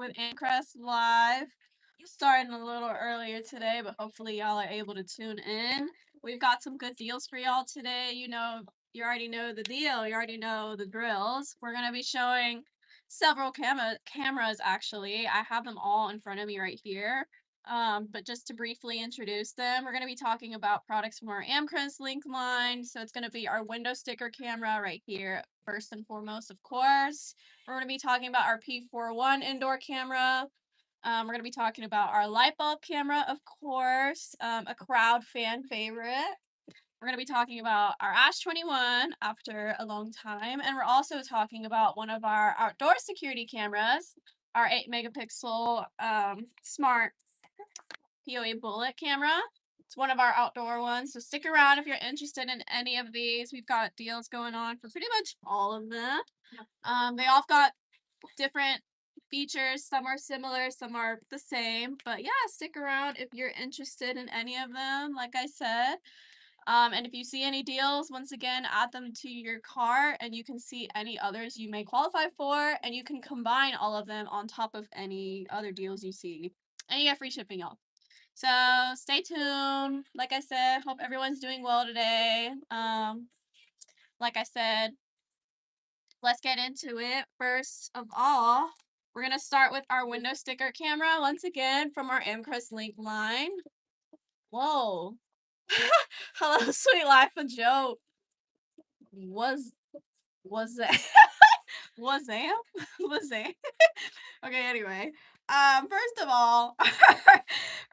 with Amcrest Live. Starting a little earlier today, but hopefully y'all are able to tune in. We've got some good deals for y'all today. You already know the deal. You already know the drills. We're gonna be showing several cameras actually. I have them all in front of me right here. But just to briefly introduce them, we're going to be talking about products from our Amcrest link line. So it's going to be our window sticker camera right here, first and foremost, of course. We're going to be talking about our P41 indoor camera. We're going to be talking about our light bulb camera, of course, a crowd fan favorite. We're going to be talking about our Ash 21 after a long time. And we're also talking about one of our outdoor security cameras, our 8 megapixel smart PoE bullet camera. It's one of our outdoor ones. So stick around if you're interested in any of these. We've got deals going on for pretty much all of them. They all got different features. Some are similar, some are the same. But yeah, stick around if you're interested in any of them, like I said. And if you see any deals, once again, add them to your cart and you can see any others you may qualify for, and you can combine all of them on top of any other deals you see. And you get free shipping, y'all. So stay tuned. Like I said, hope everyone's doing well today. Like I said, let's get into it. First of all, we're gonna start with our window sticker camera once again from our Amcrest link line. Whoa. Hello, sweet life of Joe. Was that was that? Was that? Okay, anyway. First of all,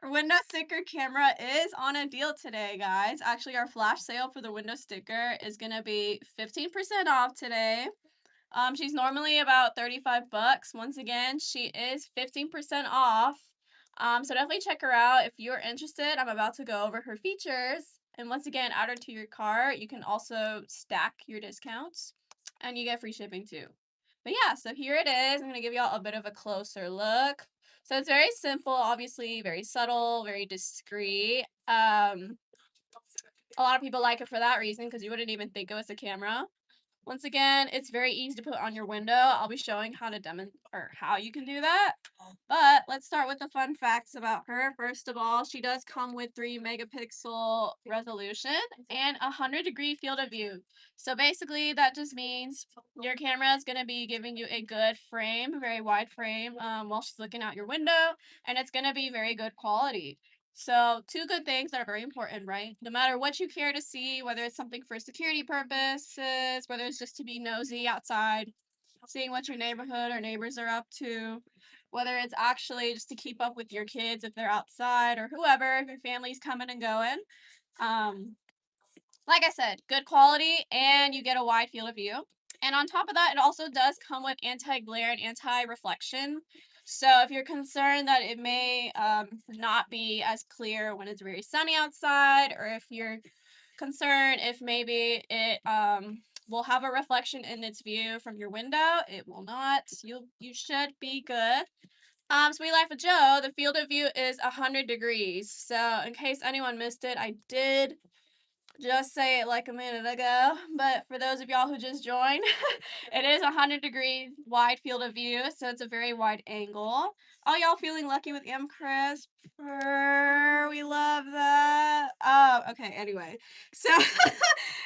our window sticker camera is on a deal today, guys. Actually, our flash sale for the window sticker is gonna be 15% off today. She's normally about 35 bucks. Once again, she is 15% off. So definitely check her out if you're interested. I'm about to go over her features. And once again, add her to your cart. You can also stack your discounts and you get free shipping too. But yeah, so here it is. I'm going to give y'all a bit of a closer look. So it's very simple, obviously, very subtle, very discreet. A lot of people like it for that reason because you wouldn't even think it was a camera. Once again, it's very easy to put on your window. I'll be showing how to or how you can do that. But let's start with the fun facts about her. First of all, she does come with 3 megapixel resolution and 100-degree field of view. So basically, that just means your camera is going to be giving you a good frame, a very wide frame, while she's looking out your window, and it's going to be very good quality. So, two good things that are very important, right? No matter what you care to see, whether it's something for security purposes, whether it's just to be nosy outside, seeing what your neighborhood or neighbors are up to, whether it's actually just to keep up with your kids if they're outside or whoever, if your family's coming and going. Um, like I said, good quality and you get a wide field of view. And on top of that, it also does come with anti-glare and anti-reflection. So if you're concerned that it may not be as clear when it's very sunny outside, or if you're concerned if maybe it will have a reflection in its view from your window, it will not. You should be good. Sweet Life of Joe, the field of view is 100 degrees. So in case anyone missed it, I did just say it like a minute ago, but for those of y'all who just joined, it is 100-degree wide field of view, so it's a very wide angle. All y'all feeling lucky with Amcrest? We love that. Okay, anyway. So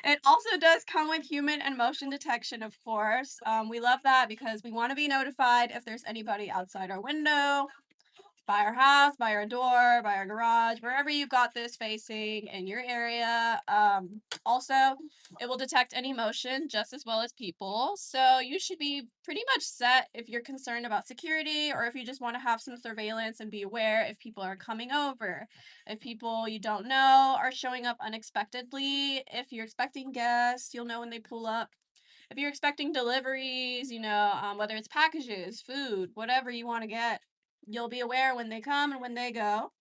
it also does come with human and motion detection, of course. We love that because we want to be notified if there's anybody outside our window, by our house, by our door, by our garage, wherever you've got this facing in your area. Also, it will detect any motion just as well as people. So you should be pretty much set if you're concerned about security or if you just want to have some surveillance and be aware if people are coming over, if people you don't know are showing up unexpectedly. If you're expecting guests, you'll know when they pull up. If you're expecting deliveries, whether it's packages, food, whatever you want to get, you'll be aware when they come and when they go.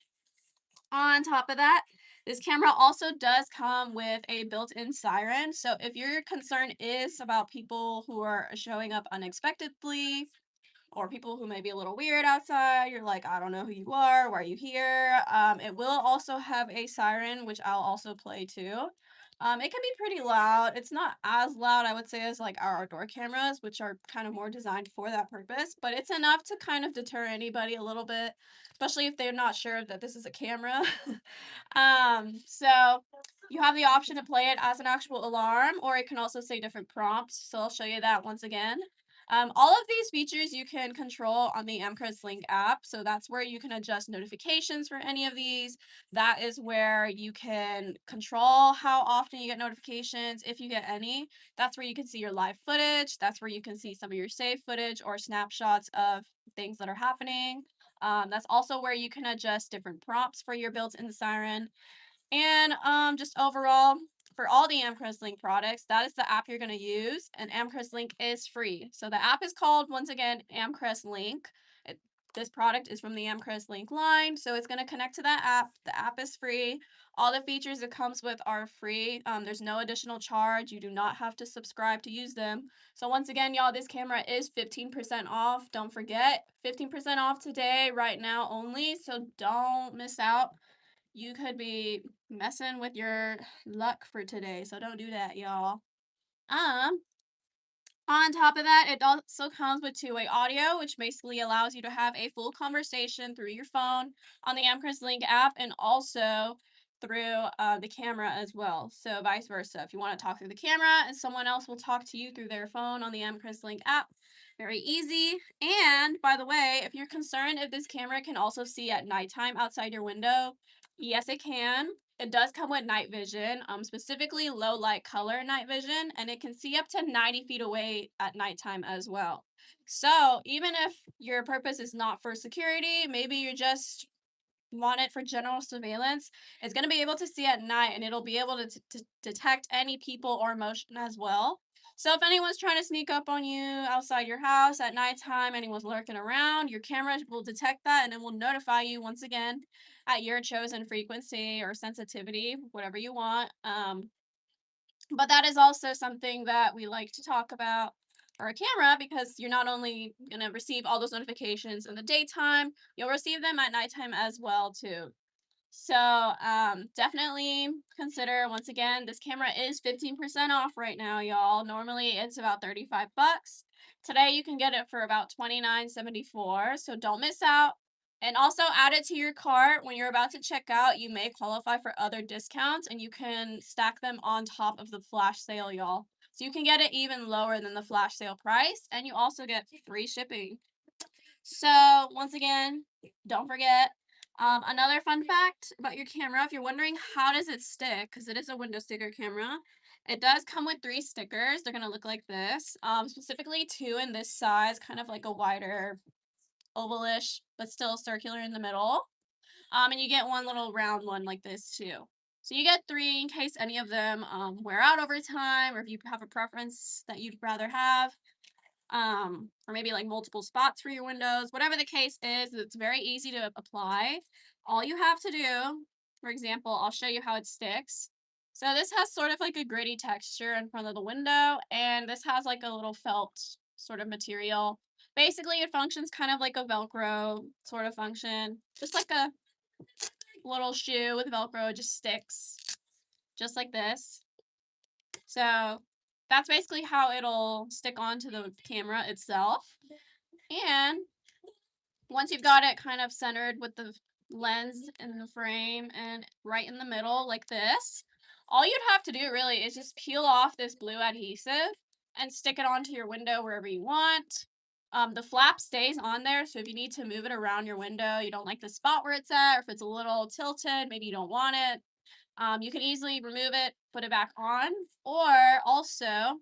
On top of that, this camera also does come with a built-in siren. So if your concern is about people who are showing up unexpectedly or people who may be a little weird outside, you're like, I don't know who you are, why are you here? It will also have a siren, which I'll also play too. It can be pretty loud. It's not as loud, I would say, as like our outdoor cameras, which are kind of more designed for that purpose, but it's enough to kind of deter anybody a little bit, especially if they're not sure that this is a camera. So you have the option to play it as an actual alarm, or it can also say different prompts. So I'll show you that once again. All of these features you can control on the Amcrest Link app. So that's where you can adjust notifications for any of these. That is where you can control how often you get notifications, if you get any. That's where you can see your live footage. That's where you can see some of your saved footage or snapshots of things that are happening. That's also where you can adjust different prompts for your built-in siren. And just overall, for all the Amcrest Link products, that is the app you're going to use. And Amcrest Link is free. So the app is called, once again, Amcrest Link. This product is from the Amcrest Link line. So it's going to connect to that app. The app is free. All the features it comes with are free. There's no additional charge. You do not have to subscribe to use them. So once again, y'all, this camera is 15% off. Don't forget, 15% off today, right now only. So don't miss out. You could be messing with your luck for today, so don't do that, y'all. Um, on top of that, it also comes with two-way audio, which basically allows you to have a full conversation through your phone on the Amcrest Link app and also through the camera as well. So vice versa. If you want to talk through the camera and someone else will talk to you through their phone on the Amcrest Link app, very easy. And by the way, if you're concerned if this camera can also see at nighttime outside your window, yes, it can. It does come with night vision, specifically low light color night vision, and it can see up to 90 feet away at nighttime as well. So even if your purpose is not for security, maybe you're just want it for general surveillance, it's going to be able to see at night and it'll be able to detect any people or motion as well. So if anyone's trying to sneak up on you outside your house at nighttime, anyone's lurking around, your camera will detect that and it will notify you once again at your chosen frequency or sensitivity, whatever you want. But that is also something that we like to talk about for a camera because you're not only going to receive all those notifications in the daytime, you'll receive them at nighttime as well too. So definitely consider, once again, this camera is 15% off right now, y'all. Normally it's about 35 bucks. Today you can get it for about 29.74. So don't miss out. And also add it to your cart when you're about to check out. You may qualify for other discounts and you can stack them on top of the flash sale, y'all. So you can get it even lower than the flash sale price and you also get free shipping. So once again, don't forget. Another fun fact about your camera, if you're wondering how does it stick, because it is a window sticker camera, it does come with 3 stickers. They're gonna look like this. Specifically 2 in this size, kind of like a wider ovalish, but still circular in the middle. And you get one little round one like this too. So you get 3 in case any of them wear out over time, or if you have a preference that you'd rather have, or maybe like multiple spots for your windows. Whatever the case is, it's very easy to apply. All you have to do, for example, I'll show you how it sticks. So this has sort of like a gritty texture in front of the window, and this has like a little felt sort of material. Basically, it functions kind of like a Velcro sort of function, just like a little shoe with Velcro, it just sticks, just like this. So that's basically how it'll stick onto the camera itself. And once you've got it kind of centered with the lens in the frame and right in the middle like this, all you'd have to do really is just peel off this blue adhesive and stick it onto your window wherever you want. The flap stays on there, so if you need to move it around your window, you don't like the spot where it's at, or if it's a little tilted, maybe you don't want it, you can easily remove it, put it back on, or also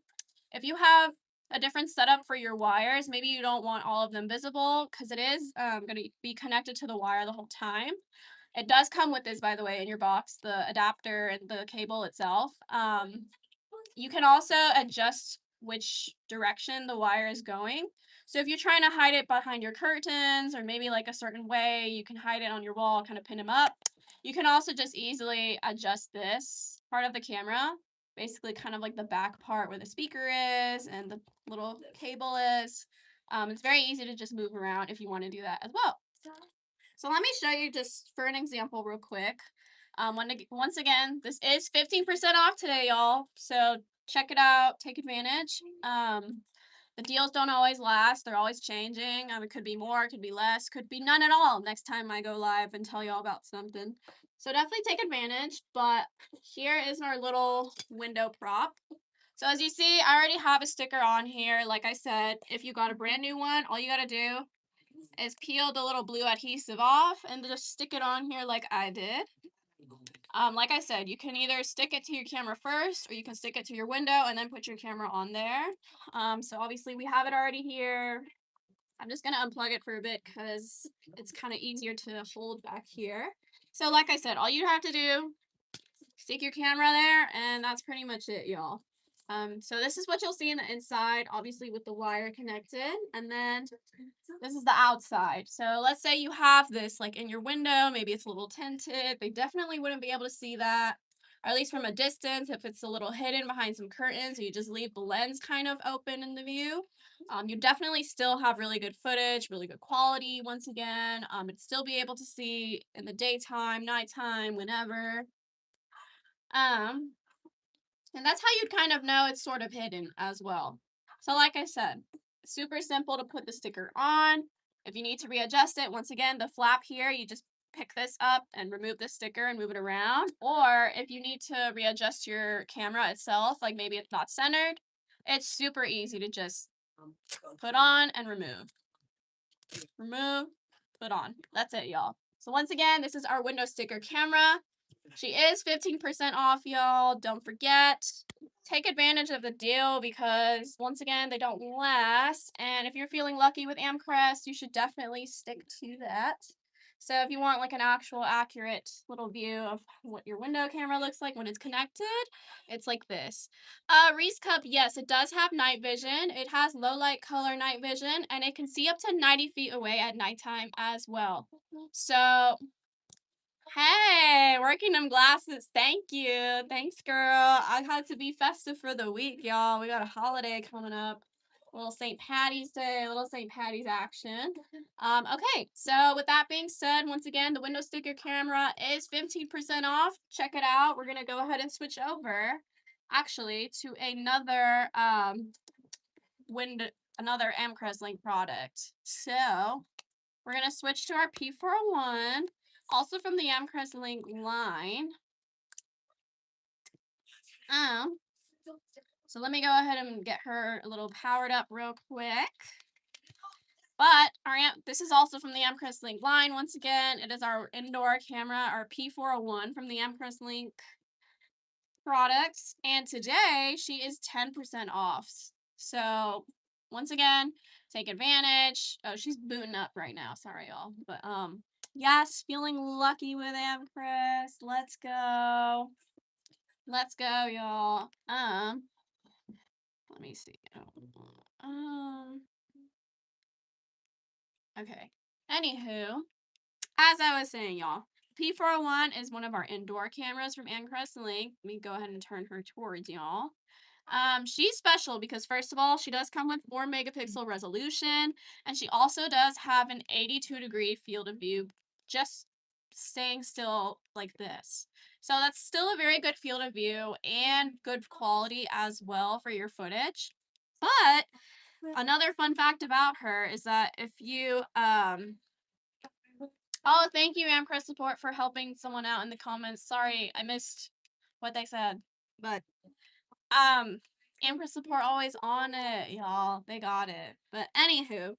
if you have a different setup for your wires, maybe you don't want all of them visible because it is going to be connected to the wire the whole time. It does come with this, by the way, in your box, the adapter and the cable itself. You can also adjust which direction the wire is going. So if you're trying to hide it behind your curtains or maybe like a certain way, you can hide it on your wall, kind of pin them up. You can also just easily adjust this part of the camera, basically kind of like the back part where the speaker is and the little cable is. It's very easy to just move around if you want to do that as well. So let me show you just for an example real quick. Once again, this is 15% off today, y'all. So check it out. Take advantage. The deals don't always last. They're always changing. It could be more, it could be less, could be none at all next time I go live and tell y'all about something. So definitely take advantage. But here is our little window prop. So as you see, I already have a sticker on here. Like I said, if you got a brand new one, all you gotta do is peel the little blue adhesive off and just stick it on here like I did. Like I said, you can either stick it to your camera first or you can stick it to your window and then put your camera on there. So obviously we have it already here. I'm just going to unplug it for a bit because it's kind of easier to hold back here. So like I said, all you have to do, stick your camera there, and that's pretty much it, y'all. So this is what you'll see in the inside, obviously with the wire connected, and then this is the outside. So let's say you have this like in your window, maybe it's a little tinted. They definitely wouldn't be able to see that, or at least from a distance. If it's a little hidden behind some curtains, you just leave the lens kind of open in the view. You definitely still have really good footage, really good quality. Once again, it'd still be able to see in the daytime, nighttime, whenever. Um, and that's how you'd kind of know it's sort of hidden as well. So like I said, super simple to put the sticker on. If you need to readjust it, once again, the flap here, you just pick this up and remove the sticker and move it around. Or if you need to readjust your camera itself, like maybe it's not centered, it's super easy to just put on and remove. Remove, put on. That's it, y'all. So once again, this is our window sticker camera. She is 15% off, y'all. Don't forget. Take advantage of the deal because, once again, they don't last. And if you're feeling lucky with Amcrest, you should definitely stick to that. So if you want like an actual accurate little view of what your window camera looks like when it's connected, it's like this. Reese Cup, yes, it does have night vision. It has low light color night vision, and it can see up to 90 feet away at nighttime as well. So hey, working them glasses. Thank you. Thanks, girl. I had to be festive for the week, y'all. We got a holiday coming up. A little St. Patty's Day, a little St. Patty's action. Okay, so with that being said, once again, the window sticker camera is 15% off. Check it out. We're gonna go ahead and switch over actually to another Amcrest Link product. So we're gonna switch to our P401. Also from the Amcrest Link line. So let me go ahead and get her a little powered up real quick. But this is also from the Amcrest Link line. Once again, it is our indoor camera, our P401 from the Amcrest Link products. And today she is 10% off. So once again, take advantage. Oh, she's booting up right now. Sorry, y'all. But yes, feeling lucky with Amcrest. Let's go. Let's go, y'all. Let me see. Okay. Anywho, as I was saying, y'all, P401 is one of our indoor cameras from Amcrest Link. Let me go ahead and turn her towards y'all. She's special because first of all, she does come with 4 megapixel resolution, and she also does have an 82-degree field of view, just staying still like this. So that's still a very good field of view and good quality as well for your footage. But another fun fact about her is that if you oh, thank you, Amcrest Support, for helping someone out in the comments. Sorry, I missed what they said. But Amcrest Support always on it, y'all. They got it. But anywho,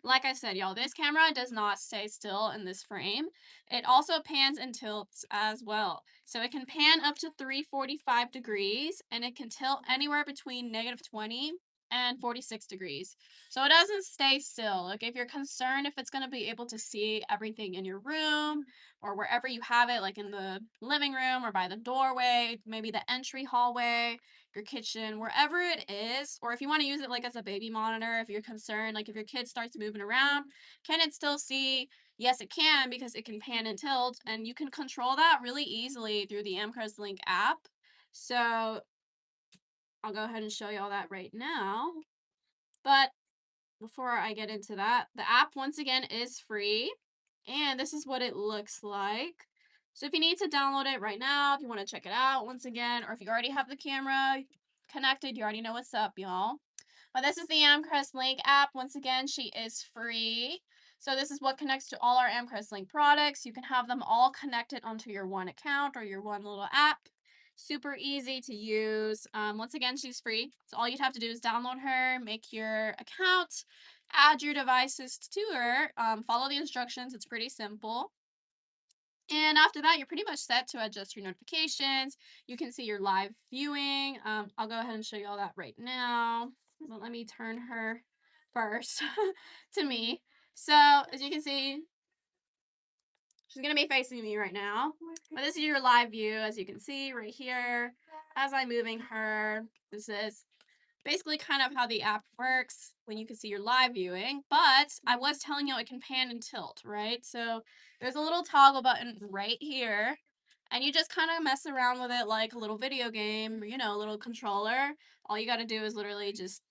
like I said, y'all, this camera does not stay still in this frame. It also pans and tilts as well. So it can pan up to 345 degrees, and it can tilt anywhere between -20 and 46 degrees. So it doesn't stay still. Like if you're concerned if it's going to be able to see everything in your room or wherever you have it, like in the living room or by the doorway, maybe the entry hallway, your kitchen, wherever it is, or if you want to use it like as a baby monitor, if you're concerned, like if your kid starts moving around, can it still see? Yes, it can because it can pan and tilt, and you can control that really easily through the Amcrest Link app. So I'll go ahead and show you all that right now. But before I get into that, the app once again is free, and this is what it looks like. So if you need to download it right now, if you want to check it out once again, or if you already have the camera connected, you already know what's up, y'all. But this is the Amcrest Link app. Once again, she is free. So this is what connects to all our Amcrest Link products. You can have them all connected onto your one account or your one little app. Super easy to use. Once again, she's free. So all you'd have to do is download her, make your account, add your devices to her, follow the instructions. It's pretty simple. And after that, you're pretty much set to adjust your notifications. You can see your live viewing. I'll go ahead and show you all that right now. But let me turn her first to me. So as you can see, she's going to be facing me right now. But this is your live view, as you can see right here. As I'm moving her, this is basically kind of how the app works when you can see your live viewing. But I was telling you it can pan and tilt, right? So there's a little toggle button right here. And you just kind of mess around with it like a little video game, a little controller. All you got to do is literally just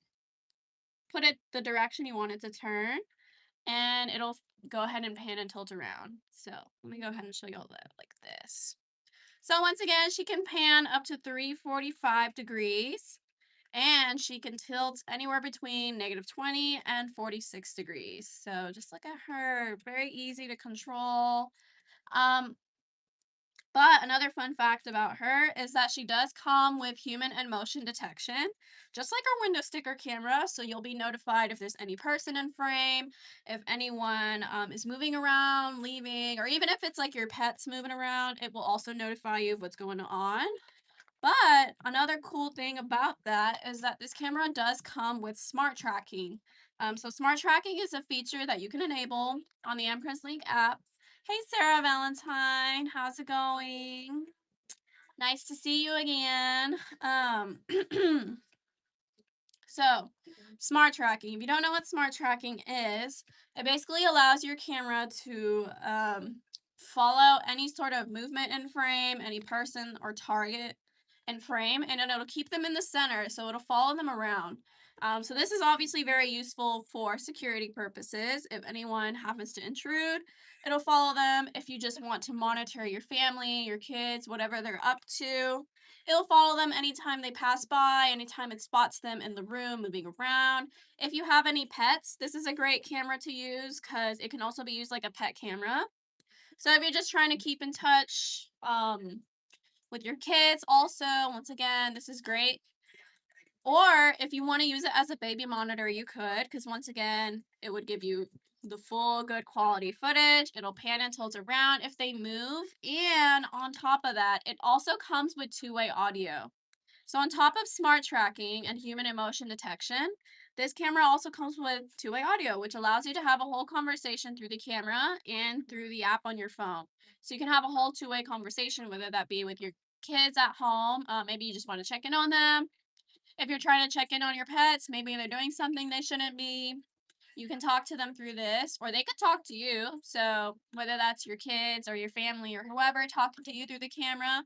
put it the direction you want it to turn, and it'll go ahead and pan and tilt around. So let me go ahead and show you all that like this. So once again, she can pan up to 345 degrees, and she can tilt anywhere between -20 and 46 degrees. So just look at her, very easy to control. Um, but another fun fact about her is that she does come with human and motion detection, just like our window sticker camera. So you'll be notified if there's any person in frame, if anyone is moving around, leaving, or even if it's like your pets moving around, it will also notify you of what's going on. But another cool thing about that is that this camera does come with smart tracking. So smart tracking is a feature that you can enable on the Amcrest Link app. Hey, Sarah Valentine, how's it going? Nice to see you again. So, smart tracking. If you don't know what smart tracking is, it basically allows your camera to follow any sort of movement in frame, any person or target in frame, and then it'll keep them in the center, so it'll follow them around. So this is obviously very useful for security purposes. If anyone happens to intrude, it'll follow them. If you just want to monitor your family, your kids, whatever they're up to, it'll follow them anytime they pass by, anytime it spots them in the room moving around. If you have any pets, this is a great camera to use because it can also be used like a pet camera. So if you're just trying to keep in touch with your kids, also, once again, this is great. Or if you want to use it as a baby monitor, you could, because once again, it would give you the full good quality footage. It'll pan and tilt around if they move. And on top of that, it also comes with two-way audio. So on top of smart tracking and human emotion detection, this camera also comes with two-way audio, which allows you to have a whole conversation through the camera and through the app on your phone. So you can have a whole two-way conversation, whether that be with your kids at home, maybe you just want to check in on them. If you're trying to check in on your pets, maybe they're doing something they shouldn't be, you can talk to them through this, or they could talk to you. So whether that's your kids or your family or whoever talking to you through the camera,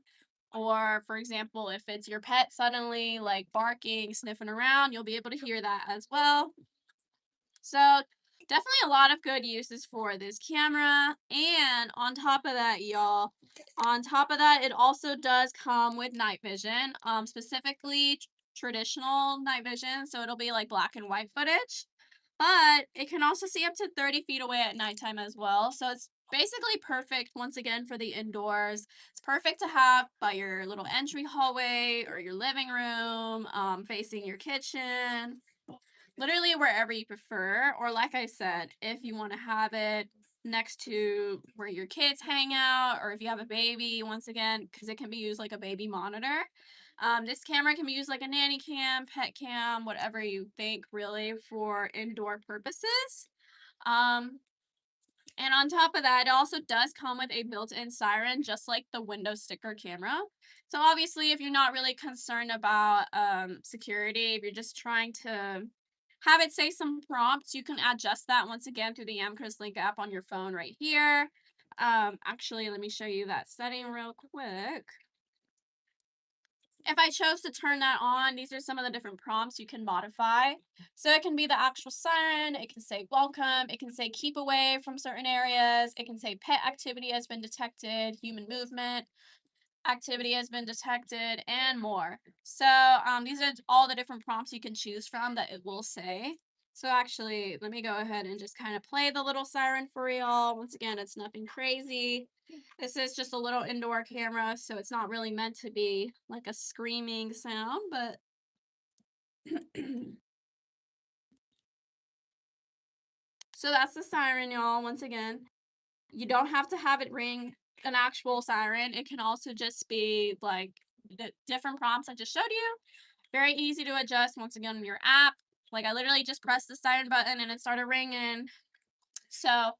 or for example, if it's your pet suddenly like barking, sniffing around, you'll be able to hear that as well. So definitely a lot of good uses for this camera. And on top of that, y'all, on top of that, it also does come with night vision, specifically traditional night vision. So it'll be like black and white footage, but it can also see up to 30 feet away at nighttime as well. So it's basically perfect once again for the indoors. It's perfect to have by your little entry hallway or your living room, facing your kitchen, literally wherever you prefer. Or like I said, if you want to have it next to where your kids hang out, or if you have a baby, once again, because it can be used like a baby monitor. This camera can be used like a nanny cam, pet cam, whatever you think really for indoor purposes. Um, and on top of that, it also does come with a built-in siren, just like the window sticker camera. So obviously, if you're not really concerned about security, if you're just trying to have it say some prompts, you can adjust that once again through the Amcrest Link app on your phone right here. Actually, let me show you that setting real quick. If I chose to turn that on, these are some of the different prompts you can modify. So it can be the actual siren, it can say welcome, it can say keep away from certain areas, it can say pet activity has been detected, human movement activity has been detected, and more. So these are all the different prompts you can choose from that it will say. So actually, let me go ahead and just kind of play the little siren for y'all. Once again, it's nothing crazy. This is just a little indoor camera, so it's not really meant to be like a screaming sound, but so that's the siren, y'all. Once again, you don't have to have it ring an actual siren. It can also just be like the different prompts I just showed you. Very easy to adjust once again in your app. Like I literally just pressed the siren button and it started ringing. So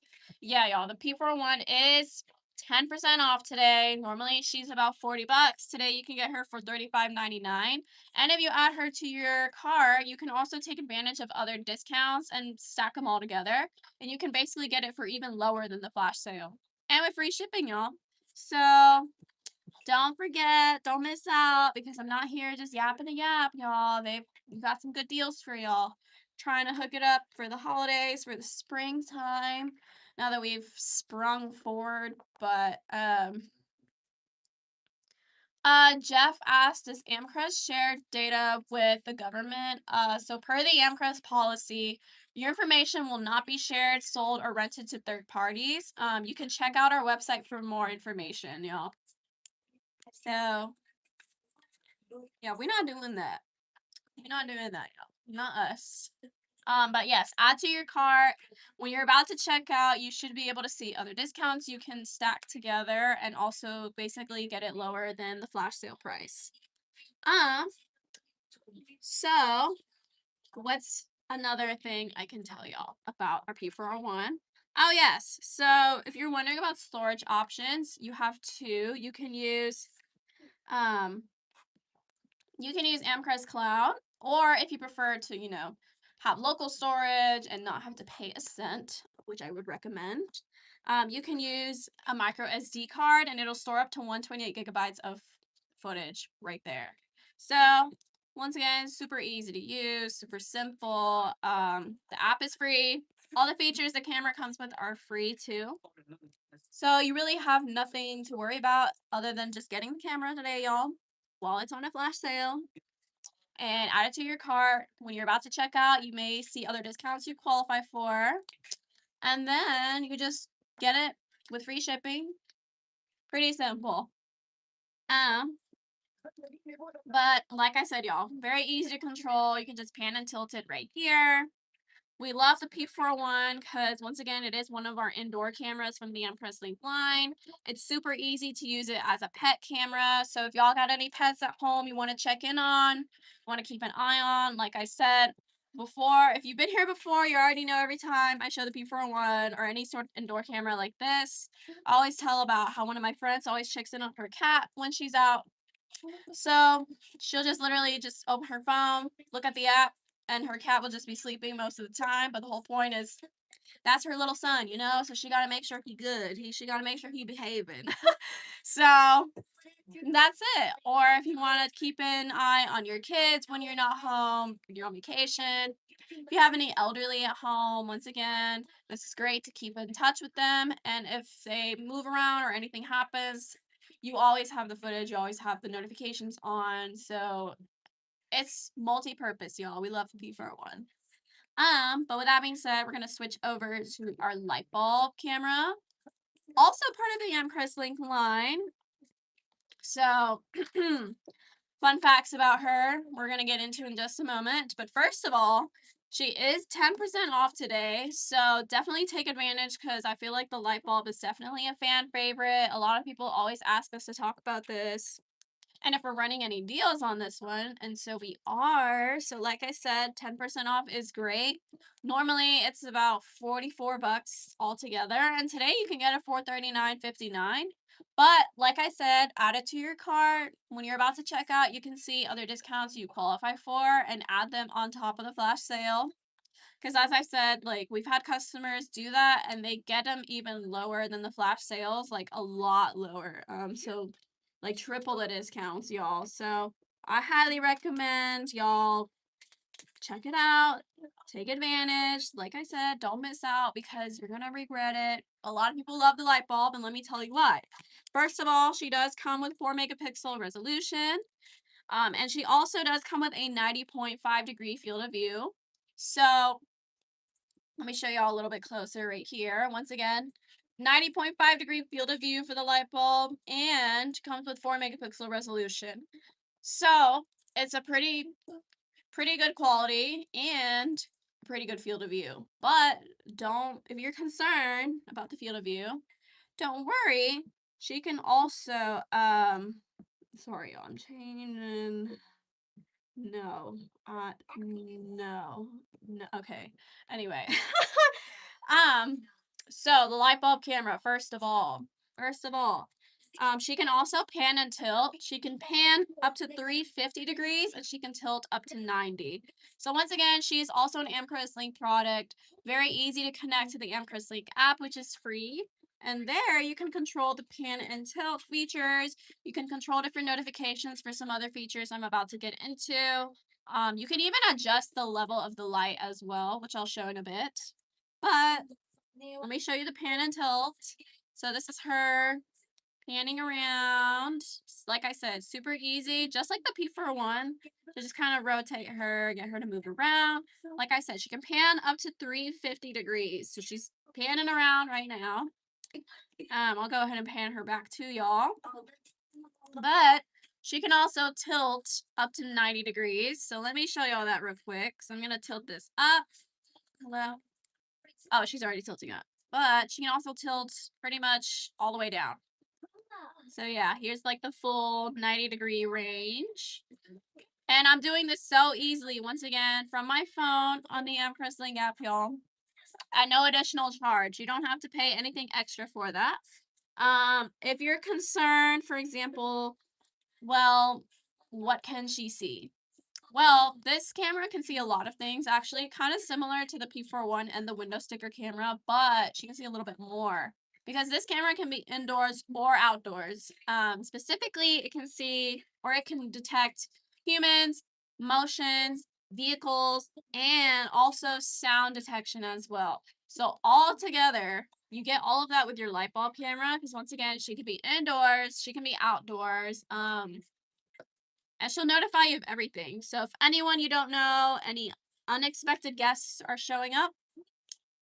yeah, y'all, the P401 is 10% off today. Normally she's about 40 bucks. Today you can get her for $35.99. And if you add her to your car, you can also take advantage of other discounts and stack them all together. And you can basically get it for even lower than the flash sale. And with free shipping, y'all. So don't forget, don't miss out because I'm not here just yapping a yap, y'all. They've got some good deals for y'all. Trying to hook it up for the holidays, for the springtime. Now that we've sprung forward, but Jeff asked, does Amcrest share data with the government? So per the Amcrest policy, your information will not be shared, sold, or rented to third parties. You can check out our website for more information, y'all. So yeah, we're not doing that. We're not doing that, y'all. Not us. But yes, add to your cart. When you're about to check out, you should be able to see other discounts you can stack together and also basically get it lower than the flash sale price. Um, so what's another thing I can tell y'all about our P401? Oh yes. So if you're wondering about storage options, you have two. Um you can use Amcrest Cloud, or if you prefer to, have local storage and not have to pay a cent, which I would recommend, you can use a micro SD card and it'll store up to 128 gigabytes of footage right there. So, once again, super easy to use, super simple. The app is free. All the features the camera comes with are free too. So, you really have nothing to worry about other than just getting the camera today, y'all, while it's on a flash sale and add it to your cart. When you're about to check out, you may see other discounts you qualify for. And then you just get it with free shipping. Pretty simple. Um, but like I said, y'all, very easy to control. You can just pan and tilt it right here. We love the P401 because, once again, it is one of our indoor cameras from the Amcrest Link line. It's super easy to use it as a pet camera. So if y'all got any pets at home you want to check in on, want to keep an eye on, like I said before, if you've been here before, you already know every time I show the P401 or any sort of indoor camera like this, I always tell about how one of my friends always checks in on her cat when she's out. So she'll just literally just open her phone, look at the app, and her cat will just be sleeping most of the time. But the whole point is that's her little son, so she got to make sure he good. She got to make sure he behaving. So that's it. Or if you want to keep an eye on your kids when you're not home, you're on vacation. If you have any elderly at home, once again, this is great to keep in touch with them. And if they move around or anything happens, you always have the footage, you always have the notifications on. So it's multi-purpose, y'all. We love the P401. But with that being said, we're gonna switch over to our light bulb camera. Also part of the Amcrest Link line. So fun facts about her we're going to get into in just a moment. But first of all, she is 10% off today. So definitely take advantage because I feel like the light bulb is definitely a fan favorite. A lot of people always ask us to talk about this. And if we're running any deals on this one, and so we are. So like I said, 10% off is great. Normally it's about 44 bucks altogether, and today you can get it for $39.59. But like I said, add it to your cart. When you're about to check out, you can see other discounts you qualify for and add them on top of the flash sale. Because as I said, like we've had customers do that and they get them even lower than the flash sales, like a lot lower. So like triple the discounts, y'all. So I highly recommend y'all check it out. Take advantage. Like I said, don't miss out because you're gonna regret it. A lot of people love the light bulb, and let me tell you why. First of all, she does come with 4 megapixel resolution. And she also does come with a 90.5-degree field of view. So let me show y'all a little bit closer right here. Once again, 90.5-degree field of view for the light bulb and comes with 4 megapixel resolution. So it's a pretty good quality and pretty good field of view. But if you're concerned about the field of view, don't worry. She can also, sorry, I'm changing. No, no, no. Okay. Anyway, um, so the light bulb camera. First of all, she can also pan and tilt. She can pan up to 350 degrees, and she can tilt up to 90. So once again, she is also an Amcrest Link product. Very easy to connect to the Amcrest Link app, which is free. And there you can control the pan and tilt features. You can control different notifications for some other features I'm about to get into. You can even adjust the level of the light as well, which I'll show in a bit. But let me show you the pan and tilt. So this is her panning around. Like I said, super easy, just like the P41. So just kind of rotate her, get her to move around. Like I said, she can pan up to 350 degrees. So she's panning around right now. I'll go ahead and pan her back to y'all. But she can also tilt up to 90 degrees. So let me show y'all that real quick. So I'm going to tilt this up. Hello. Oh, she's already tilting up. But she can also tilt pretty much all the way down. So yeah, here's like the full 90-degree range. And I'm doing this so easily, once again, from my phone on the Amcrest Link app, y'all. At no additional charge. You don't have to pay anything extra for that. If you're concerned, for example, well, what can she see? Well, this camera can see a lot of things, actually, kind of similar to the P41 and the window sticker camera, but she can see a little bit more because this camera can be indoors or outdoors. Specifically, it can see or it can detect humans, motions, vehicles, and also sound detection as well. So all together, you get all of that with your light bulb camera because once again, she can be indoors, she can be outdoors. And she'll notify you of everything. So if anyone you don't know, any unexpected guests are showing up,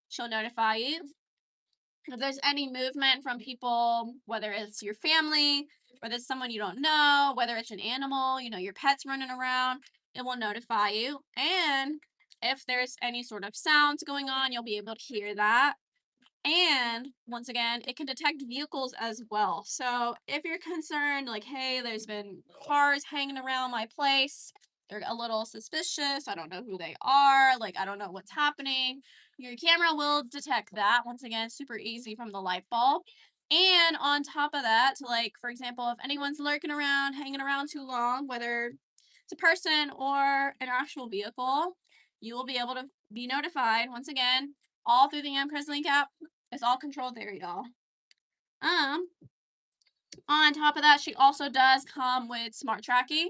she'll notify you. If there's any movement from people, whether it's your family, whether it's someone you don't know, whether it's an animal, your pet's running around, it will notify you. And if there's any sort of sounds going on, you'll be able to hear that. And once again, it can detect vehicles as well. So if you're concerned, like, hey, there's been cars hanging around my place, they're a little suspicious, I don't know who they are, like, I don't know what's happening, your camera will detect that. Once again, super easy from the light bulb. And on top of that, like, for example, if anyone's lurking around, hanging around too long, whether it's a person or an actual vehicle, you will be able to be notified once again all through the Amcrest Link app. It's all controlled there, y'all. Um, on top of that, she also does come with smart tracking.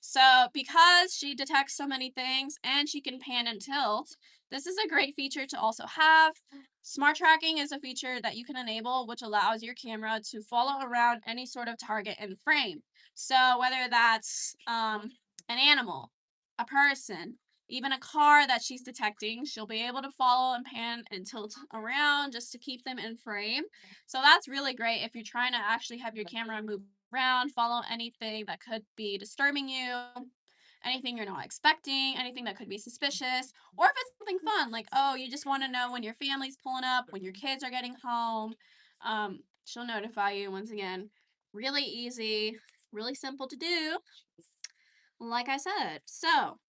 So because she detects so many things and she can pan and tilt, this is a great feature to also have. Smart tracking is a feature that you can enable, which allows your camera to follow around any sort of target in frame. So whether that's an animal, a person, even a car that she's detecting, she'll be able to follow and pan and tilt around just to keep them in frame. So that's really great if you're trying to actually have your camera move around, follow anything that could be disturbing you, anything you're not expecting, anything that could be suspicious, or if it's something fun, like, oh, you just want to know when your family's pulling up, when your kids are getting home. She'll notify you once again. Really easy, really simple to do, like I said. So,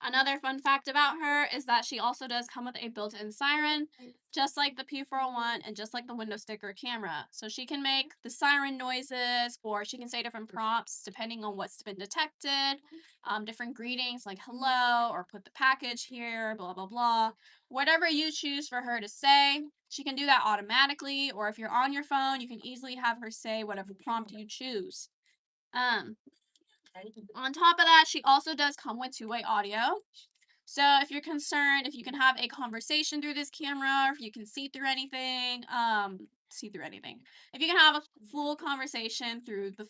another fun fact about her is that she also does come with a built-in siren, just like the P401 and just like the window sticker camera. So she can make the siren noises or she can say different prompts depending on what's been detected, different greetings like hello or put the package here, blah, blah, blah. Whatever you choose for her to say, she can do that automatically. Or if you're on your phone, you can easily have her say whatever prompt you choose. Um, On top of that, she also does come with two-way audio. So if you're concerned if you can have a conversation through this camera, or if you can see through anything. If you can have a full conversation through the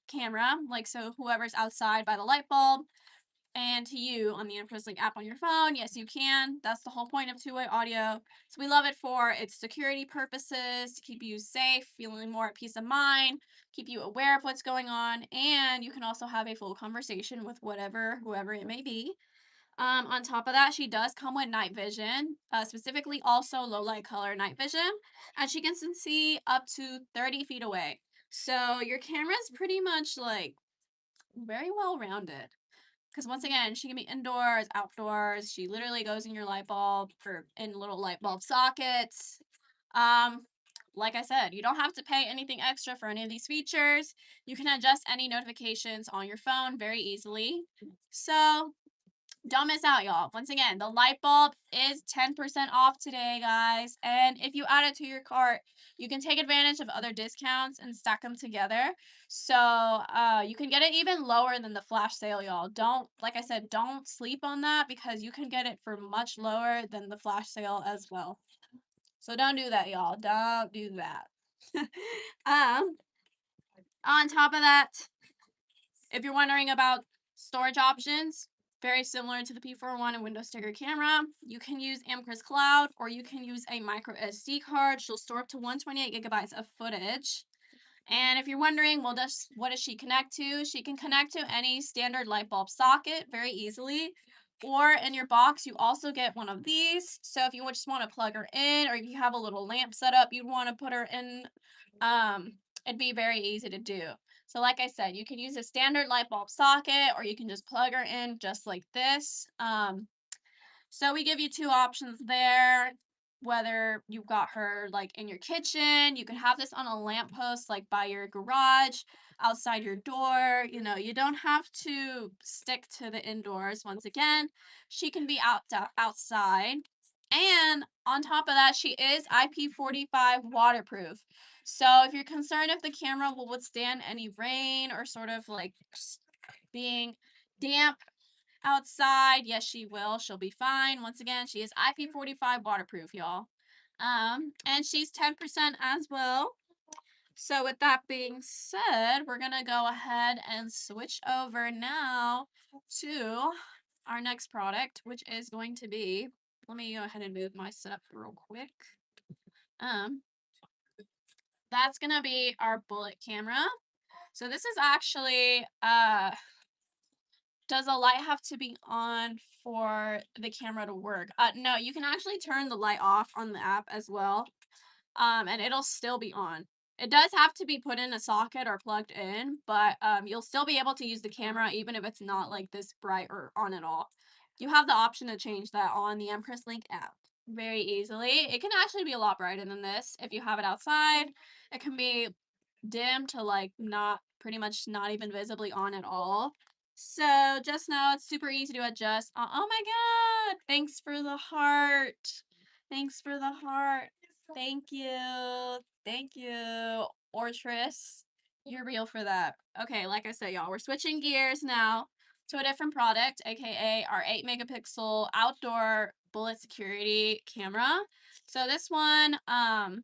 camera, like so whoever's outside by the light bulb and to you on the Amcrest Link app on your phone, yes, you can. That's the whole point of two-way audio. So we love it for its security purposes, to keep you safe, feeling more at peace of mind, keep you aware of what's going on, and you can also have a full conversation with whoever it may be. On top of that, she does come with night vision, specifically also low light color night vision, and she can see up to 30 feet away. So your camera's pretty much like very well rounded. Because once again, she can be indoors, outdoors. She literally goes in your light bulb for in little light bulb sockets. Um, like I said, you don't have to pay anything extra for any of these features. You can adjust any notifications on your phone very easily. So don't miss out, y'all. Once again, the light bulb is 10% off today, guys. And if you add it to your cart, you can take advantage of other discounts and stack them together. So you can get it even lower than the flash sale, y'all. Like I said, don't sleep on that because you can get it for much lower than the flash sale as well. So don't do that, y'all. Don't do that. um, on top of that, if you're wondering about storage options, very similar to the P41 and Windows Sticker camera, you can use Amcrest Cloud or you can use a micro SD card. She'll store up to 128 gigabytes of footage. And if you're wondering, well, what does she connect to? She can connect to any standard light bulb socket very easily. Or in your box, you also get one of these. So if you just want to plug her in, or if you have a little lamp set up you'd want to put her in, it'd be very easy to do. So like I said, you can use a standard light bulb socket, or you can just plug her in just like this. So we give you two options there. Whether you've got her like in your kitchen, you can have this on a lamppost like by your garage, outside your door. You know, you don't have to stick to the indoors. Once again, she can be outside. And on top of that, she is IP45 waterproof. So if you're concerned if the camera will withstand any rain or sort of like being damp outside, yes, she will. She'll be fine. Once again, she is IP45 waterproof, y'all. And she's 10% as well. So with that being said, we're gonna go ahead and switch over now to our next product, which is going to be, let me go ahead and move my setup real quick. Um, that's gonna be our bullet camera. So this is actually does the light have to be on for the camera to work? No, you can actually turn the light off on the app as well, and it'll still be on. It does have to be put in a socket or plugged in, but you'll still be able to use the camera even if it's not like this bright or on at all. You have the option to change that on the Amcrest Link app very easily. It can actually be a lot brighter than this if you have it outside. It can be dim to like not pretty much not even visibly on at all. So just know it's super easy to adjust. Oh my god! Thanks for the heart. Thanks for the heart. Thank you. Thank you, Ortris. You're real for that. Okay, like I said, y'all, we're switching gears now to a different product, aka our 8 megapixel outdoor bullet security camera. So this one, oh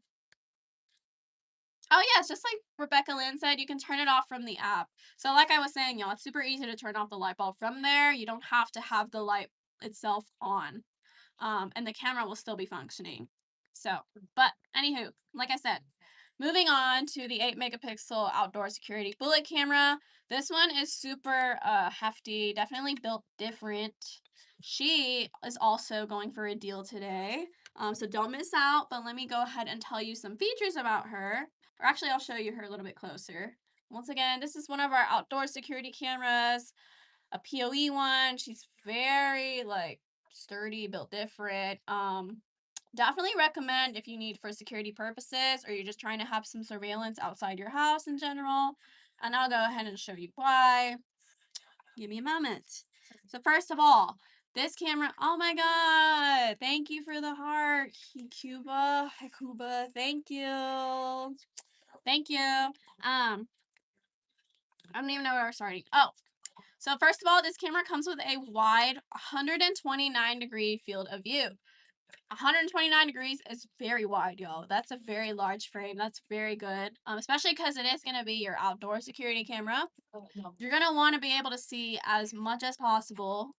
yeah, it's just like Rebecca Lynn said, you can turn it off from the app. So like I was saying, y'all, it's super easy to turn off the light bulb from there. You don't have to have the light itself on. And the camera will still be functioning. So, but anywho, like I said, moving on to the 8 megapixel outdoor security bullet camera. This one is super hefty, definitely built different. She is also going for a deal today. So don't miss out, but let me go ahead and tell you some features about her. Or actually, I'll show you her a little bit closer. Once again, this is one of our outdoor security cameras, a PoE one. She's very like sturdy, built different. Definitely recommend if you need for security purposes or you're just trying to have some surveillance outside your house in general. And I'll go ahead and show you why. Give me a moment. So first of all, this camera, oh my god, thank you for the heart, Cuba. Hi, Cuba. Thank you. Thank you. I don't even know where we're starting. Oh, So first of all, this camera comes with a wide 129-degree field of view. 129 degrees is very wide, y'all. That's a very large frame. That's very good, especially because it is going to be your outdoor security camera. You're going to want to be able to see as much as possible,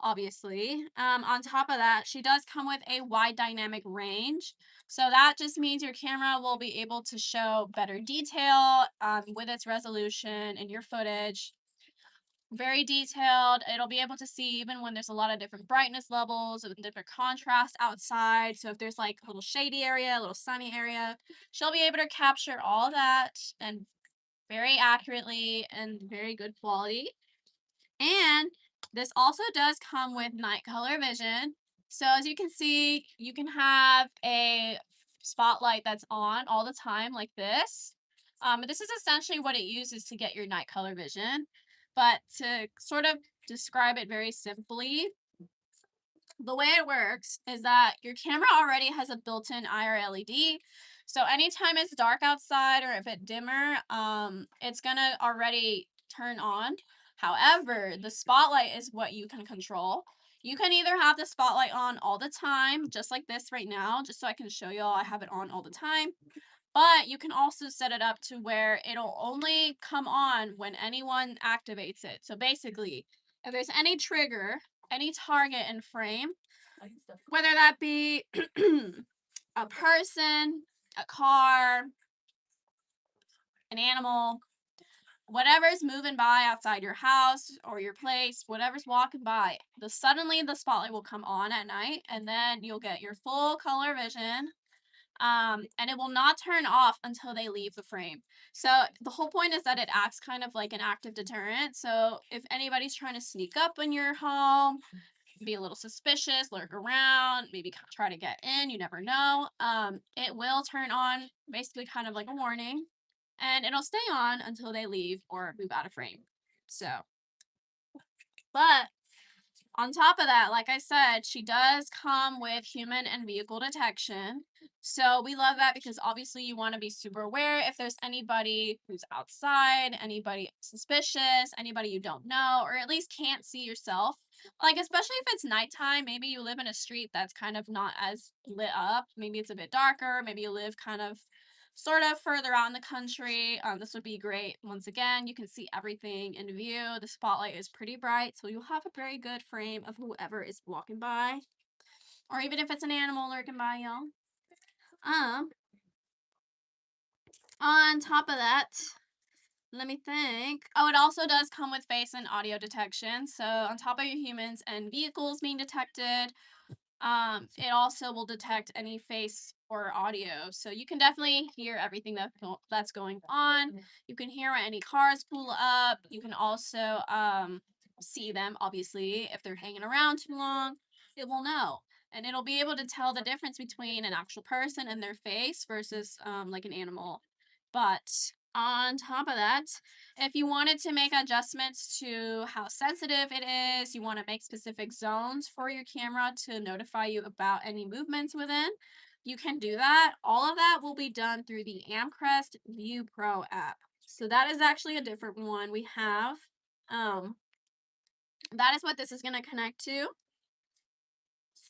obviously. On top of that, she does come with a wide dynamic range. So that just means your camera will be able to show better detail with its resolution in your footage. Very detailed. It'll be able to see even when there's a lot of different brightness levels and different contrast outside. So if there's like a little shady area, a little sunny area, she'll be able to capture all that and very accurately and very good quality. And this also does come with night color vision. So as you can see, you can have a spotlight that's on all the time like this. This is essentially what it uses to get your night color vision. But to sort of describe it very simply, the way it works is that your camera already has a built-in IR LED. So anytime it's dark outside or if it's dimmer, it's gonna already turn on. However, the spotlight is what you can control. You can either have the spotlight on all the time, just like this right now, just so I can show y'all I have it on all the time. But you can also set it up to where it'll only come on when anyone activates it. So basically, if there's any trigger, any target in frame, whether that be a person, a car, an animal, whatever's moving by outside your house or your place, whatever's walking by, suddenly the spotlight will come on at night, and then you'll get your full color vision. And it will not turn off until they leave the frame. So the whole point is that it acts kind of like an active deterrent. So if anybody's trying to sneak up in your home, be a little suspicious, lurk around, maybe try to get in, you never know. It will turn on, basically kind of like a warning, and it'll stay on until they leave or move out of frame. So, but on top of that, like I said, she does come with human and vehicle detection. So we love that because obviously you want to be super aware if there's anybody who's outside, anybody suspicious, anybody you don't know, or at least can't see yourself. Like, especially if it's nighttime, maybe you live in a street that's kind of not as lit up. Maybe it's a bit darker. Maybe you live kind of sort of further out in the country. This would be great. Once again, you can see everything in view. The spotlight is pretty bright, so you'll have a very good frame of whoever is walking by, or even if it's an animal lurking by, y'all. Um, on top of that, let me think. Oh, it also does come with face and audio detection. So on top of your humans and vehicles being detected, it also will detect any face or audio. So you can definitely hear everything that's going on. You can hear when any cars pull up. You can also see them, obviously. If they're hanging around too long, it will know. And it'll be able to tell the difference between an actual person and their face versus like an animal. But on top of that, if you wanted to make adjustments to how sensitive it is, you want to make specific zones for your camera to notify you about any movements within, you can do that. All of that will be done through the Amcrest View Pro app. So that is actually a different one we have. That is what this is going to connect to.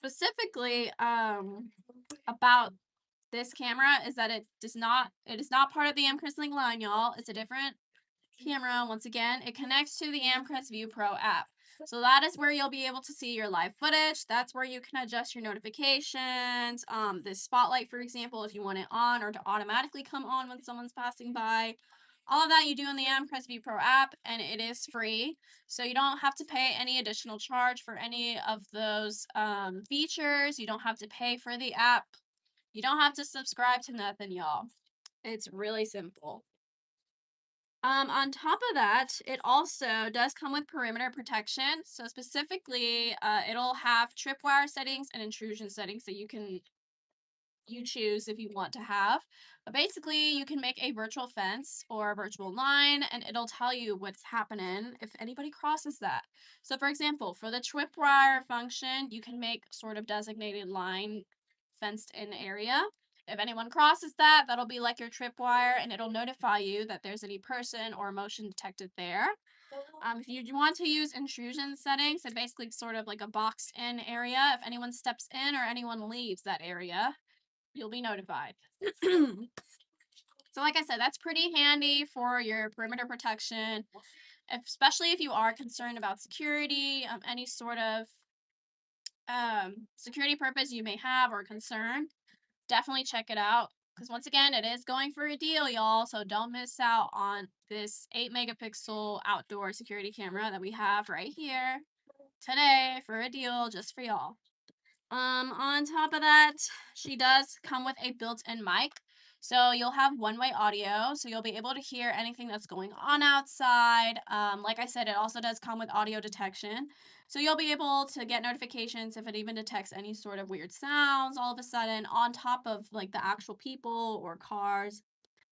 Specifically, about this camera is that it is not part of the Amcrest Link line, y'all. It's a different camera. Once again, it connects to the Amcrest View Pro app. So that is where you'll be able to see your live footage. That's where you can adjust your notifications. This spotlight, for example, if you want it on or to automatically come on when someone's passing by. All of that you do in the Amcrest View Pro app, and it is free. So you don't have to pay any additional charge for any of those features. You don't have to pay for the app. You don't have to subscribe to nothing, y'all. It's really simple. On top of that, it also does come with perimeter protection. So specifically, it'll have tripwire settings and intrusion settings that you choose if you want to have. But basically, you can make a virtual fence or a virtual line, and it'll tell you what's happening if anybody crosses that. So for example, for the tripwire function, you can make sort of designated line fenced in area. If anyone crosses that, that'll be like your tripwire, and it'll notify you that there's any person or motion detected there. If you want to use intrusion settings, so basically sort of like a boxed in area, if anyone steps in or anyone leaves that area, you'll be notified. So like I said, that's pretty handy for your perimeter protection, especially if you are concerned about security, any sort of security purpose you may have or concern. Definitely check it out. Because once again, it is going for a deal, y'all. So don't miss out on this 8 megapixel outdoor security camera that we have right here today for a deal just for y'all. On top of that, she does come with a built-in mic. So you'll have one-way audio, so you'll be able to hear anything that's going on outside. Like I said, it also does come with audio detection. So you'll be able to get notifications if it even detects any sort of weird sounds all of a sudden on top of like the actual people or cars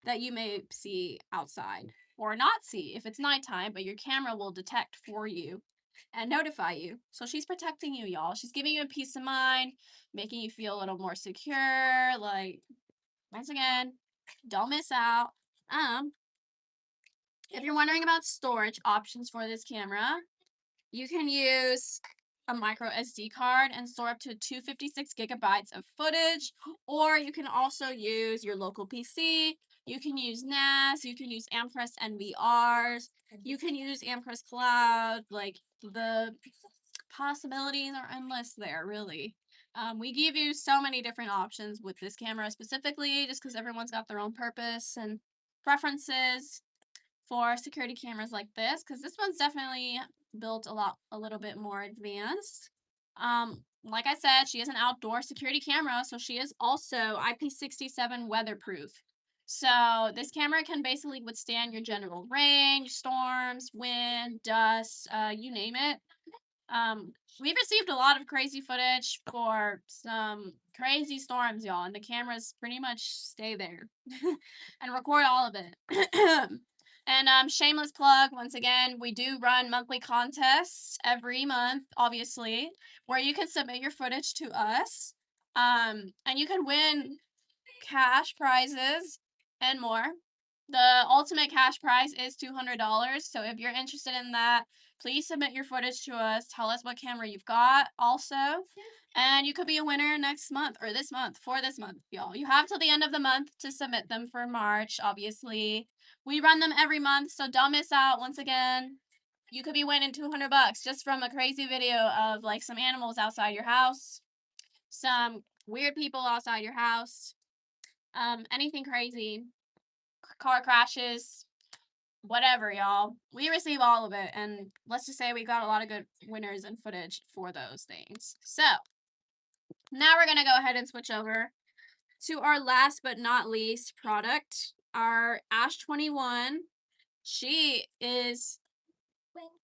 that you may see outside or not see if it's nighttime, but your camera will detect for you and notify you. So she's protecting you, y'all. She's giving you a peace of mind, making you feel a little more secure. Like, once again, don't miss out. Um, if you're wondering about storage options for this camera, you can use a micro SD card and store up to 256 gigabytes of footage, or you can also use your local PC. You can use NAS, you can use Amcrest NVRs, you can use Amcrest Cloud. Like, the possibilities are endless there, really. We give you so many different options with this camera specifically, just because everyone's got their own purpose and preferences for security cameras like this, because this one's definitely built a little bit more advanced. Like I said, she is an outdoor security camera, so she is also IP67 weatherproof. So this camera can basically withstand your general rain, storms, wind, dust, you name it. Um, we've received a lot of crazy footage for some crazy storms, y'all, and the cameras pretty much stay there and record all of it. And shameless plug, once again, we do run monthly contests every month, obviously, where you can submit your footage to us. And you can win cash prizes and more. The ultimate cash prize is $200. So if you're interested in that, please submit your footage to us. Tell us what camera you've got also. And you could be a winner next month or this month for this month, y'all. You have till the end of the month to submit them for March, obviously. We run them every month, so don't miss out. Once again, you could be winning $200 just from a crazy video of like some animals outside your house, some weird people outside your house, anything crazy, car crashes, whatever, y'all. We receive all of it, and let's just say we got a lot of good winners and footage for those things. So now we're gonna go ahead and switch over to our last but not least product, our Ash 21. She is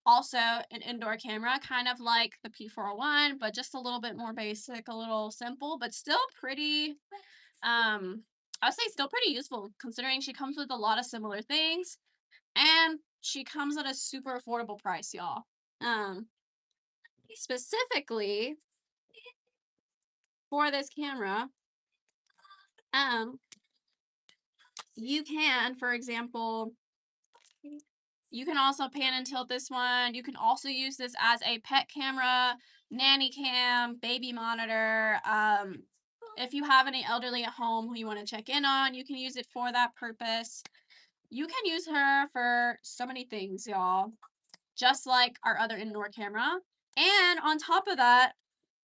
also an indoor camera, kind of like the P401, but just a little bit more basic, a little simple, but still pretty, I would say still pretty useful considering she comes with a lot of similar things and she comes at a super affordable price, y'all. Specifically for this camera, um, you can, for example, you can also pan and tilt this one. You can also use this as a pet camera, nanny cam, baby monitor. If you have any elderly at home who you want to check in on, you can use it for that purpose. You can use her for so many things, y'all, just like our other indoor camera. And on top of that,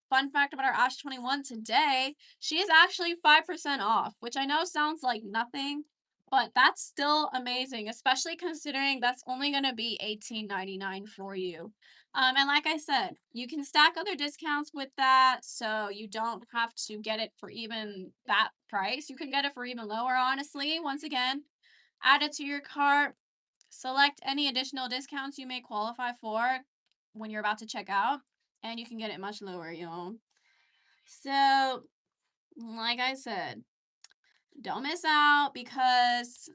fun fact about our Ash 21 today, she is actually 5% off, which I know sounds like nothing, but that's still amazing, especially considering that's only going to be $18.99 for you. And like I said, you can stack other discounts with that, so you don't have to get it for even that price. You can get it for even lower, honestly. Once again, add it to your cart, select any additional discounts you may qualify for when you're about to check out, and you can get it much lower, you know. So, like I said, don't miss out because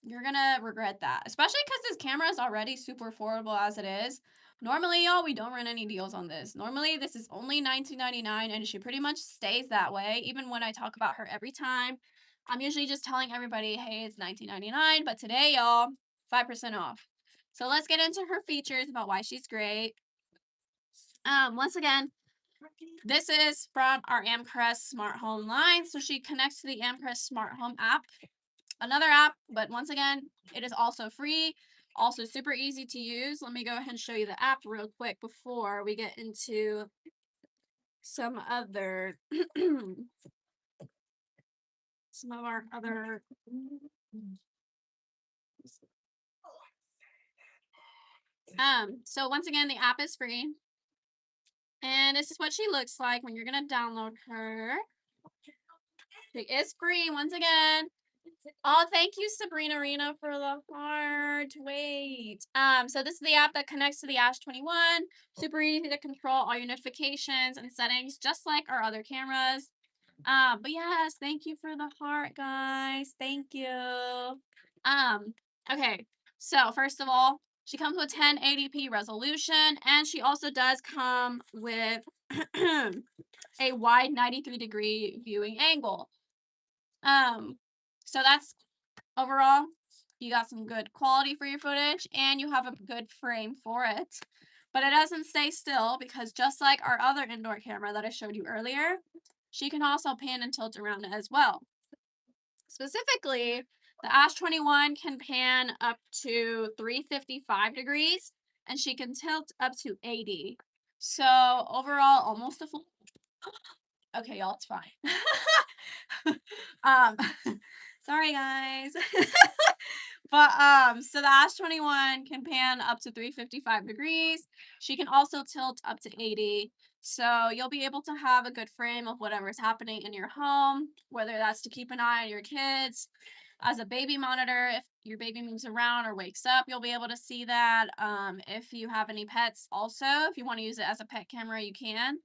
you're gonna regret that. Especially because this camera is already super affordable as it is. Normally, y'all, we don't run any deals on this. Normally, this is only $19.99, and she pretty much stays that way. Even when I talk about her every time, I'm usually just telling everybody, hey, it's $19.99, but today, y'all, 5% off. So let's get into her features about why she's great. Once again, this is from our Amcrest smart home line. So she connects to the Amcrest smart home app, another app, but once again, it is also free, also super easy to use. Let me go ahead and show you the app real quick before we get into some other some of our other so once again, the app is free, and this is what she looks like when you're gonna download her. She is free once again. Oh, thank you, Sabrina Rena, for the heart. Wait. So this is the app that connects to the Ash 21. Super easy to control all your notifications and settings, just like our other cameras. But yes, thank you for the heart, guys. Thank you. Okay. So first of all, she comes with 1080p resolution, and she also does come with a wide 93-degree viewing angle. So that's overall, you got some good quality for your footage, and you have a good frame for it. But it doesn't stay still, because just like our other indoor camera that I showed you earlier, she can also pan and tilt around as well. Specifically, the Ash 21 can pan up to 355 degrees, and she can tilt up to 80. So overall, almost a full. Okay, y'all, it's fine. um, sorry guys. But so the Ash 21 can pan up to 355 degrees. She can also tilt up to 80. So you'll be able to have a good frame of whatever's happening in your home, whether that's to keep an eye on your kids, as a baby monitor. If your baby moves around or wakes up, you'll be able to see that. If you have any pets, also, if you want to use it as a pet camera, you can,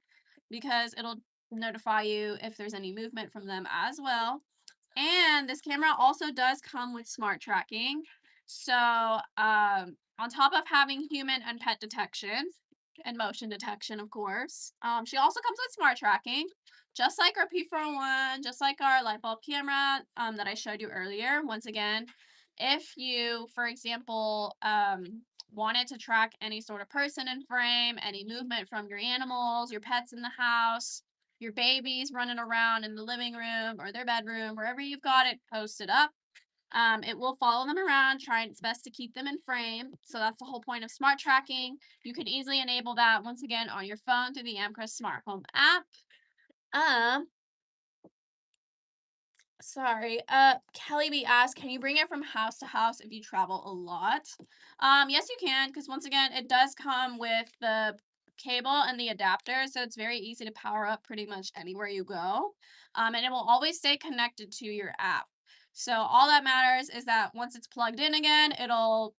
because it'll notify you if there's any movement from them as well. And this camera also does come with smart tracking. So, on top of having human and pet detection and motion detection, of course, she also comes with smart tracking, just like our P401, just like our light bulb camera that I showed you earlier. Once again, if you, for example, wanted to track any sort of person in frame, any movement from your animals, your pets in the house, your babies running around in the living room or their bedroom, wherever you've got it posted up, it will follow them around, trying its best to keep them in frame. So that's the whole point of smart tracking. You can easily enable that once again on your phone through the Amcrest Smart Home app. Sorry. Kelly B asked, can you bring it from house to house if you travel a lot? Yes, you can, because once again, it does come with the cable and the adapter, so it's very easy to power up pretty much anywhere you go. And it will always stay connected to your app. So all that matters is that once it's plugged in again, it'll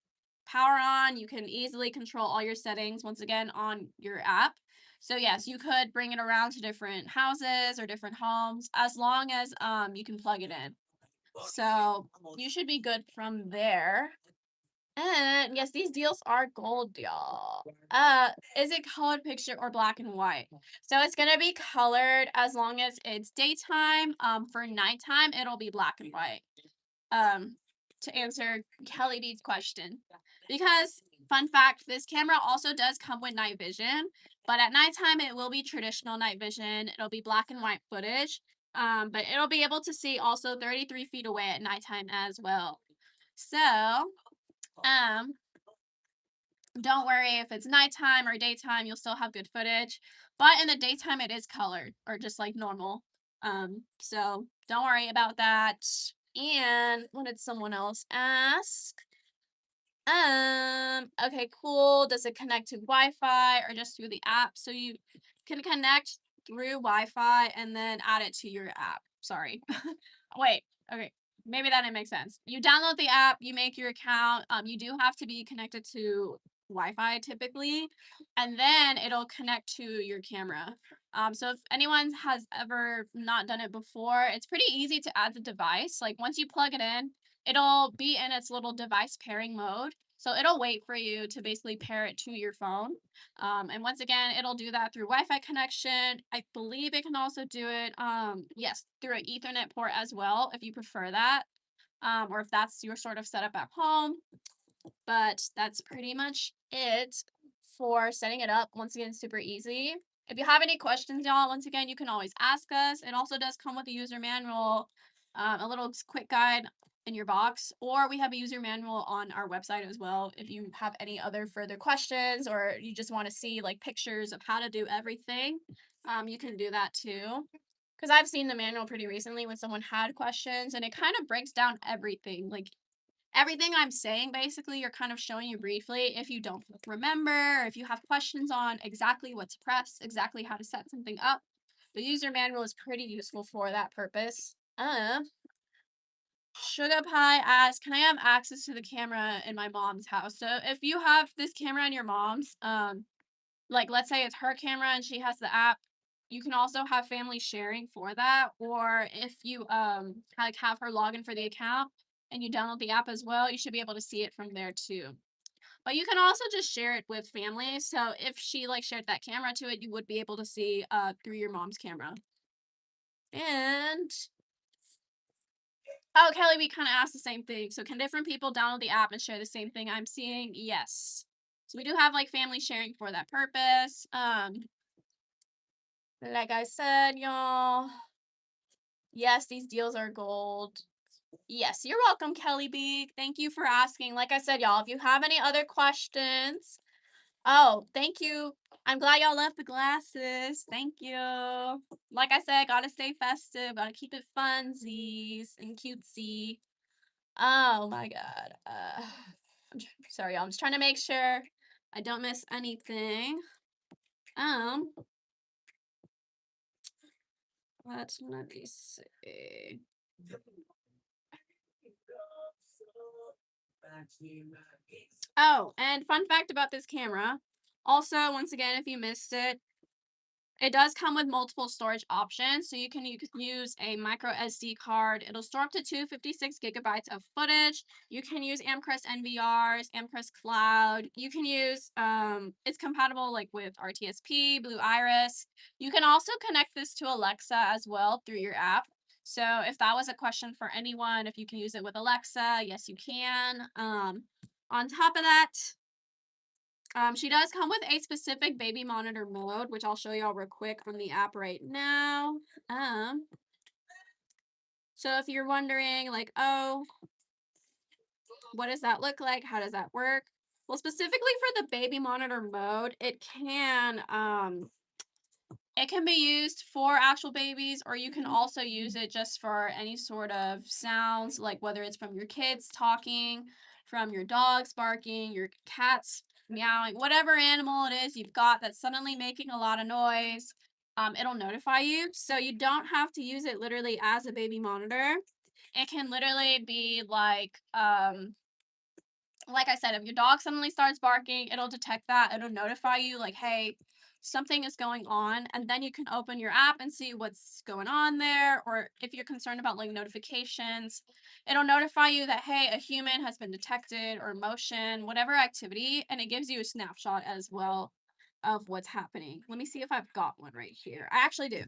power on. You can easily control all your settings once again on your app. So yes, you could bring it around to different houses or different homes as long as you can plug it in. So you should be good from there. And yes, these deals are gold, y'all. Is it colored picture or black and white? So it's gonna be colored as long as it's daytime. For nighttime, it'll be black and white. To answer Kelly B's question. Because, fun fact, this camera also does come with night vision, but at nighttime it will be traditional night vision. It'll be black and white footage, but it'll be able to see also 33 feet away at nighttime as well. So, um, don't worry if it's nighttime or daytime, you'll still have good footage. But in the daytime, it is colored or just like normal. So don't worry about that. And what did someone else ask? Okay, cool. Does it connect to Wi-Fi or just through the app? So you can connect through Wi-Fi and then add it to your app. Sorry. Wait, okay. Maybe that didn't make sense. You download the app, you make your account. You do have to be connected to Wi-Fi typically, and then it'll connect to your camera. So if anyone has ever not done it before, it's pretty easy to add the device. Like once you plug it in, it'll be in its little device pairing mode. So it'll wait for you to basically pair it to your phone. And once again, it'll do that through Wi-Fi connection. I believe it can also do it, yes, through an Ethernet port as well, if you prefer that, or if that's your sort of setup at home. But that's pretty much it for setting it up. Once again, super easy. If you have any questions, y'all, once again, you can always ask us. It also does come with a user manual, a little quick guide in your box, or we have a user manual on our website as well. If you have any other further questions or you just want to see like pictures of how to do everything, you can do that too. Because I've seen the manual pretty recently when someone had questions and it kind of breaks down everything. Like everything I'm saying, basically, you're kind of showing you briefly. If you don't remember, if you have questions on exactly what to press, exactly how to set something up, the user manual is pretty useful for that purpose. Sugar Pie asks, can I have access to the camera in my mom's house? So if you have this camera in your mom's, like let's say it's her camera and she has the app, you can also have family sharing for that. Or if you like have her login for the account and you download the app as well, you should be able to see it from there too. But you can also just share it with family. So if she like shared that camera to it, you would be able to see through your mom's camera. And oh, Kelly, we kind of asked the same thing. So can different people download the app and share the same thing I'm seeing? Yes. So we do have like family sharing for that purpose. Like I said, y'all. Yes, these deals are gold. Yes, you're welcome, Kelly B. Thank you for asking. Like I said, y'all, if you have any other questions, oh, thank you. I'm glad y'all left the glasses. Thank you. Like I said, gotta stay festive, gotta keep it funsies and cutesy. Oh my god. Sorry, y'all. I'm just trying to make sure I don't miss anything. Um, let me see. Oh, and fun fact about this camera. Also, once again, if you missed it, it does come with multiple storage options. So you can use a micro SD card. It'll store up to 256 gigabytes of footage. You can use Amcrest NVRs, Amcrest Cloud. You can use it's compatible like with RTSP, Blue Iris. You can also connect this to Alexa as well through your app. So if that was a question for anyone, if you can use it with Alexa, yes, you can. On top of that, she does come with a specific baby monitor mode, which I'll show y'all real quick on the app right now. Um, so if you're wondering, like, oh, what does that look like? How does that work? Well, specifically for the baby monitor mode, it can be used for actual babies, or you can also use it just for any sort of sounds, like whether it's from your kids talking, from your dogs barking, your cats meowing, whatever animal it is you've got that's suddenly making a lot of noise, it'll notify you. So you don't have to use it literally as a baby monitor. It can literally be like I said, if your dog suddenly starts barking, it'll detect that. It'll notify you, like, hey, something is going on. And then you can open your app and see what's going on there. Or if you're concerned about like notifications, it'll notify you that, hey, a human has been detected or motion, whatever activity. And it gives you a snapshot as well of what's happening. Let me see if I've got one right here. I actually do.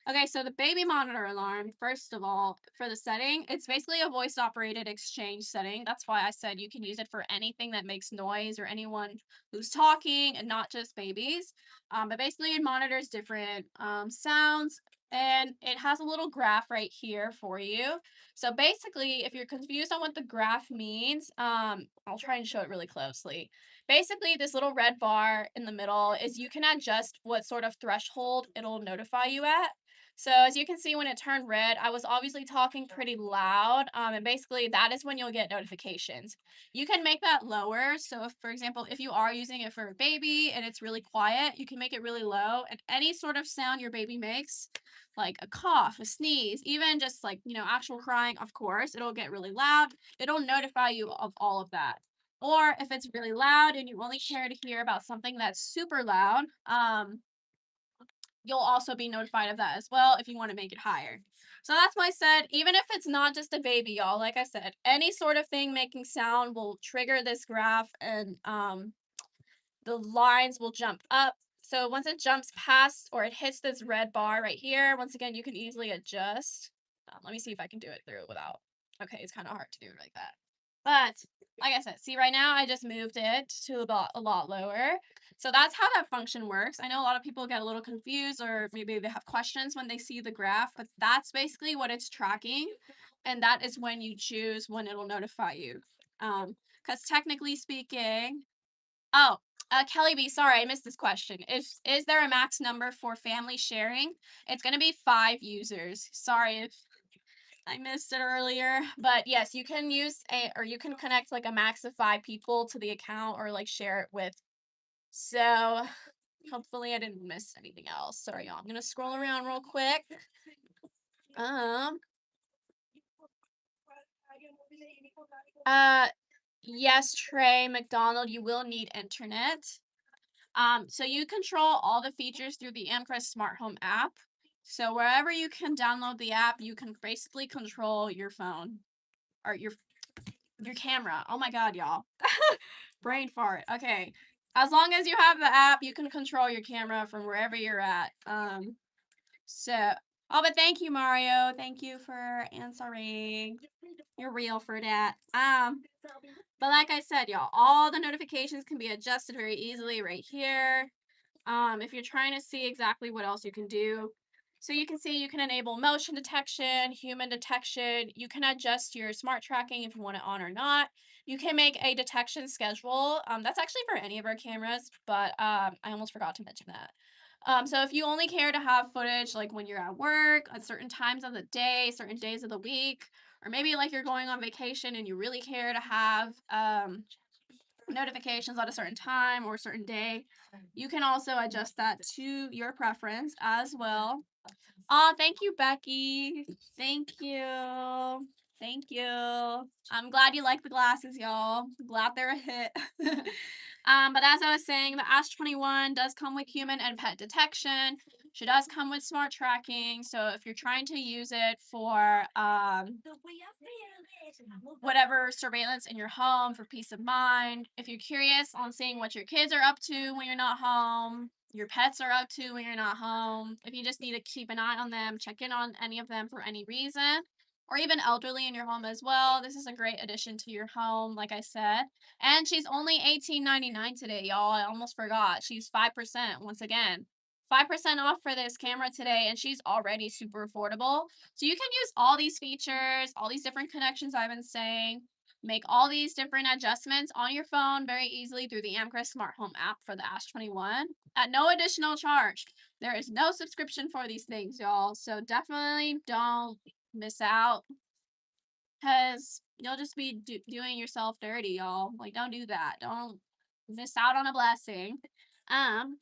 Okay, so the baby monitor alarm, first of all, for the setting, it's basically a voice operated exchange setting. That's why I said you can use it for anything that makes noise or anyone who's talking and not just babies. But basically, it monitors different sounds and it has a little graph right here for you. So basically, if you're confused on what the graph means, I'll try and show it really closely. Basically, this little red bar in the middle is you can adjust what sort of threshold it'll notify you at. So as you can see, when it turned red, I was obviously talking pretty loud. And basically that is when you'll get notifications. You can make that lower. So if, for example, if you are using it for a baby and it's really quiet, you can make it really low. And any sort of sound your baby makes, like a cough, a sneeze, even just like, actual crying, of course, it'll get really loud. It'll notify you of all of that. Or if it's really loud and you only care to hear about something that's super loud, you'll also be notified of that as well if you want to make it higher. So that's why I said, even if it's not just a baby, y'all, like I said, any sort of thing making sound will trigger this graph and the lines will jump up. So once it jumps past or it hits this red bar right here, once again, you can easily adjust. Let me see if I can do it through without. Okay, it's kind of hard to do it like that. But like I said, see right now I just moved it to about a lot lower. So that's how that function works. I know a lot of people get a little confused or maybe they have questions when they see the graph, but that's basically what it's tracking. And that is when you choose when it'll notify you. Because technically speaking, oh, Kelly B, sorry, I missed this question. Is there a max number for family sharing? It's gonna be 5 users. Sorry if I missed it earlier, but yes, you can use a or you can connect like a max of 5 people to the account or like share it with. So hopefully I didn't miss anything else. Sorry, y'all. I'm gonna scroll around real quick. Um, uh, yes, Trey McDonald, you will need internet. So you control all the features through the Amcrest Smart Home app. So wherever you can download the app, you can basically control your phone or your camera. Oh my god, y'all. Brain fart. Okay. As long as you have the app, you can control your camera from wherever you're at. So oh, but thank you, Mario. Thank you for answering. You're real for that. But like I said, y'all, all the notifications can be adjusted very easily right here. If you're trying to see exactly what else you can do. So you can see you can enable motion detection, human detection. You can adjust your smart tracking if you want it on or not. You can make a detection schedule. That's actually for any of our cameras, but I almost forgot to mention that. So if you only care to have footage like when you're at work, at certain times of the day, certain days of the week, or maybe like you're going on vacation and you really care to have notifications at a certain time or a certain day, you can also adjust that to your preference as well. Thank you, Becky. Thank you. Thank you. I'm glad you like the glasses, y'all. Glad they're a hit. But as I was saying, the Ash 21 does come with human and pet detection. She does come with smart tracking. So if you're trying to use it for whatever surveillance in your home for peace of mind, if you're curious on seeing what your kids are up to when you're not home, your pets are up to when you're not home, if you just need to keep an eye on them, check in on any of them for any reason, or even elderly in your home as well, this is a great addition to your home, like I said. And she's only $18.99 today, y'all. I almost forgot. She's 5% once again. 5% off for this camera today, and she's already super affordable. So you can use all these features, all these different connections I've been saying, make all these different adjustments on your phone very easily through the Amcrest Smart Home app for the Ash 21 at no additional charge. There is no subscription for these things, y'all. So definitely don't miss out because you'll just be doing yourself dirty, y'all. Like, don't do that. Don't miss out on a blessing. Um,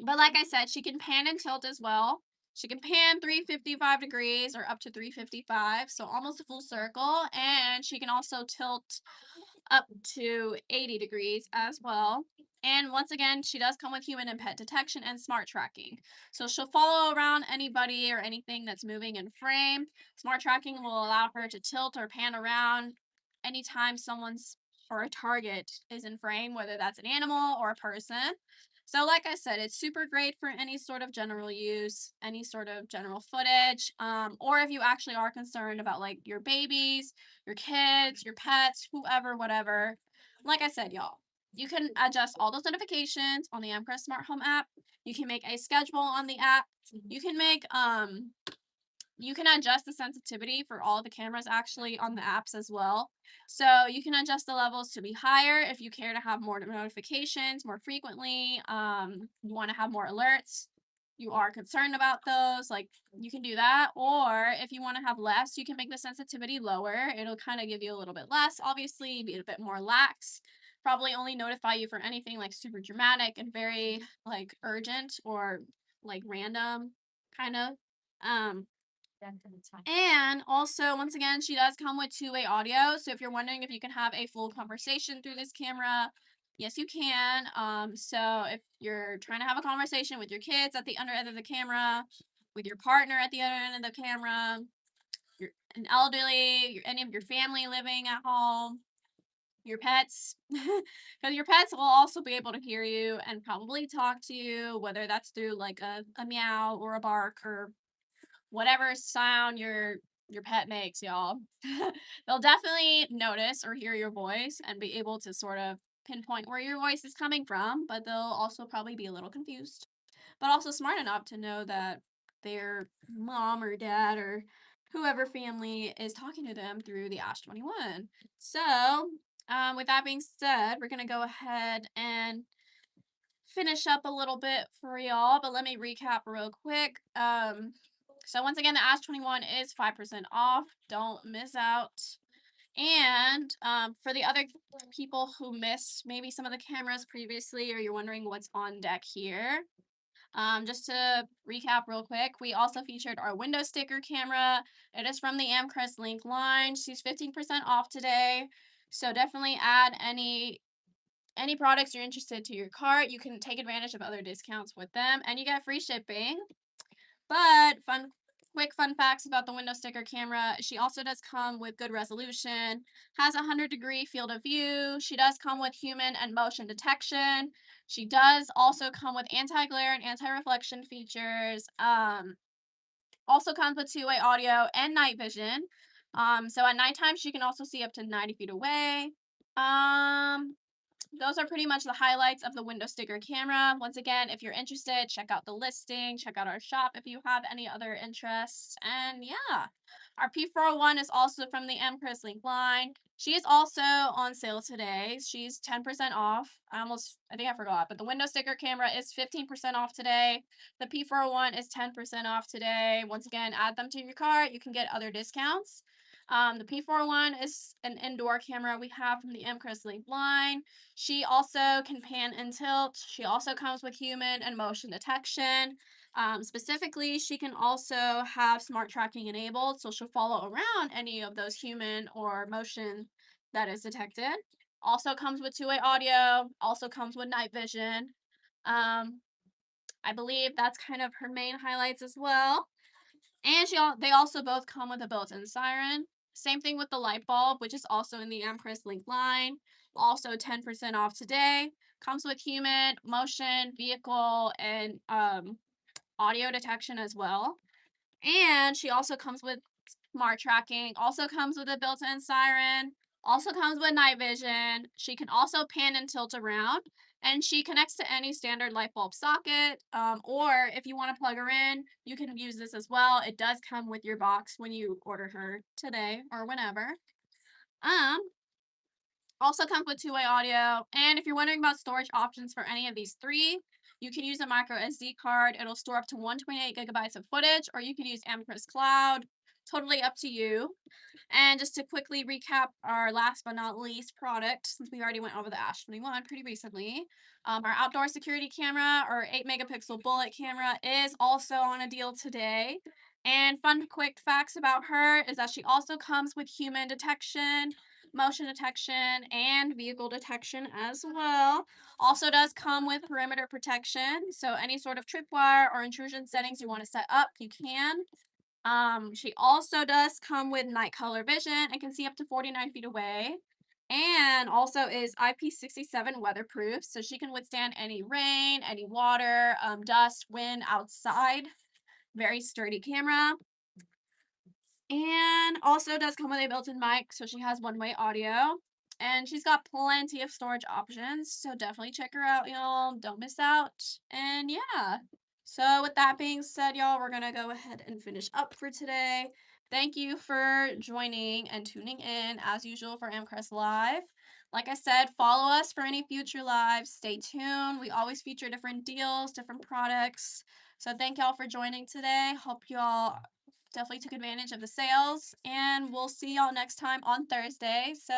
but like I said, she can pan and tilt as well. She can pan 355 degrees or up to 355, so almost a full circle. And she can also tilt up to 80 degrees as well. And once again, she does come with human and pet detection and smart tracking. So she'll follow around anybody or anything that's moving in frame. Smart tracking will allow her to tilt or pan around anytime someone's or a target is in frame, whether that's an animal or a person. So, like I said, it's super great for any sort of general use, any sort of general footage, or if you actually are concerned about like your babies, your kids, your pets, whoever, whatever. Like I said, y'all, you can adjust all those notifications on the Amcrest Smart Home app. You can make a schedule on the app. You can make you can adjust the sensitivity for all the cameras actually on the apps as well. So you can adjust the levels to be higher if you care to have more notifications more frequently. You want to have more alerts. You are concerned about those, like you can do that. Or if you want to have less, you can make the sensitivity lower. It'll kind of give you a little bit less, obviously, be a bit more lax. Probably only notify you for anything like super dramatic and very like urgent or like random kind of. Um, and also, once again, she does come with two-way audio. So if you're wondering if you can have a full conversation through this camera, yes, you can. So if you're trying to have a conversation with your kids at the under end of the camera, with your partner at the other end of the camera, an elderly, any of your family living at home, your pets, because your pets will also be able to hear you and probably talk to you, whether that's through like a meow or a bark or whatever sound your pet makes, y'all. They'll definitely notice or hear your voice and be able to sort of pinpoint where your voice is coming from, but they'll also probably be a little confused, but also smart enough to know that their mom or dad or whoever family is talking to them through the Ash 21. So, with that being said, we're going to go ahead and finish up a little bit for y'all, but let me recap real quick. So once again, the Ash 21 is 5% off. Don't miss out. And for the other people who missed maybe some of the cameras previously, or you're wondering what's on deck here, just to recap real quick, we also featured our window sticker camera. It is from the Amcrest Link line. She's 15% off today. So definitely add any products you're interested to your cart. You can take advantage of other discounts with them and you get free shipping. But quick fun facts about the window sticker camera. She also does come with good resolution, has a 100-degree field of view. She does come with human and motion detection. She does also come with anti-glare and anti-reflection features. Also comes with two-way audio and night vision. So at nighttime she can also see up to 90 feet away. Um, those are pretty much the highlights of the window sticker camera. Once again, if you're interested, check out the listing, check out our shop if you have any other interests. And yeah, our P401 is also from the Amcrest Link line. She is also on sale today. She's 10% off. I think I forgot, but the window sticker camera is 15% off today. The P401 is 10% off today. Once again, add them to your cart. You can get other discounts. The P401 is an indoor camera we have from the Amcrest Link line. She also can pan and tilt. She also comes with human and motion detection. Specifically, she can also have smart tracking enabled, so she'll follow around any of those human or motion that is detected. Also comes with two-way audio, also comes with night vision. Um, I believe that's kind of her main highlights as well. And they also both come with a built-in siren. Same thing with the light bulb, which is also in the Amcrest Link line. Also 10% off today. Comes with human, motion, vehicle, and audio detection as well. And she also comes with smart tracking, also comes with a built-in siren, also comes with night vision. She can also pan and tilt around, and she connects to any standard light bulb socket. Or if you want to plug her in, you can use this as well. It does come with your box when you order her today or whenever. Um, Also comes with two-way audio. And if you're wondering about storage options for any of these three, you can use a micro SD card. It'll store up to 128 gigabytes of footage, or you can use Amcrest Cloud. Totally up to you. And just to quickly recap our last but not least product, since we already went over the Ash 21 pretty recently, our outdoor security camera or 8 megapixel bullet camera is also on a deal today. And fun quick facts about her is that she also comes with human detection, motion detection, and vehicle detection as well. Also does come with perimeter protection, so any sort of tripwire or intrusion settings you want to set up, you can. She also does come with night color vision and can see up to 49 feet away. And also is IP67 weatherproof, so she can withstand any rain, any water, dust, wind outside. Very sturdy camera. And also does come with a built-in mic, so she has one-way audio. And she's got plenty of storage options, so definitely check her out, y'all. Don't miss out. And yeah. So with that being said, y'all, we're gonna go ahead and finish up for today. Thank you for joining and tuning in as usual for Amcrest Live. Like I said, follow us for any future lives. Stay tuned. We always feature different deals, different products. So thank y'all for joining today. Hope y'all definitely took advantage of the sales, and we'll see y'all next time on Thursday. So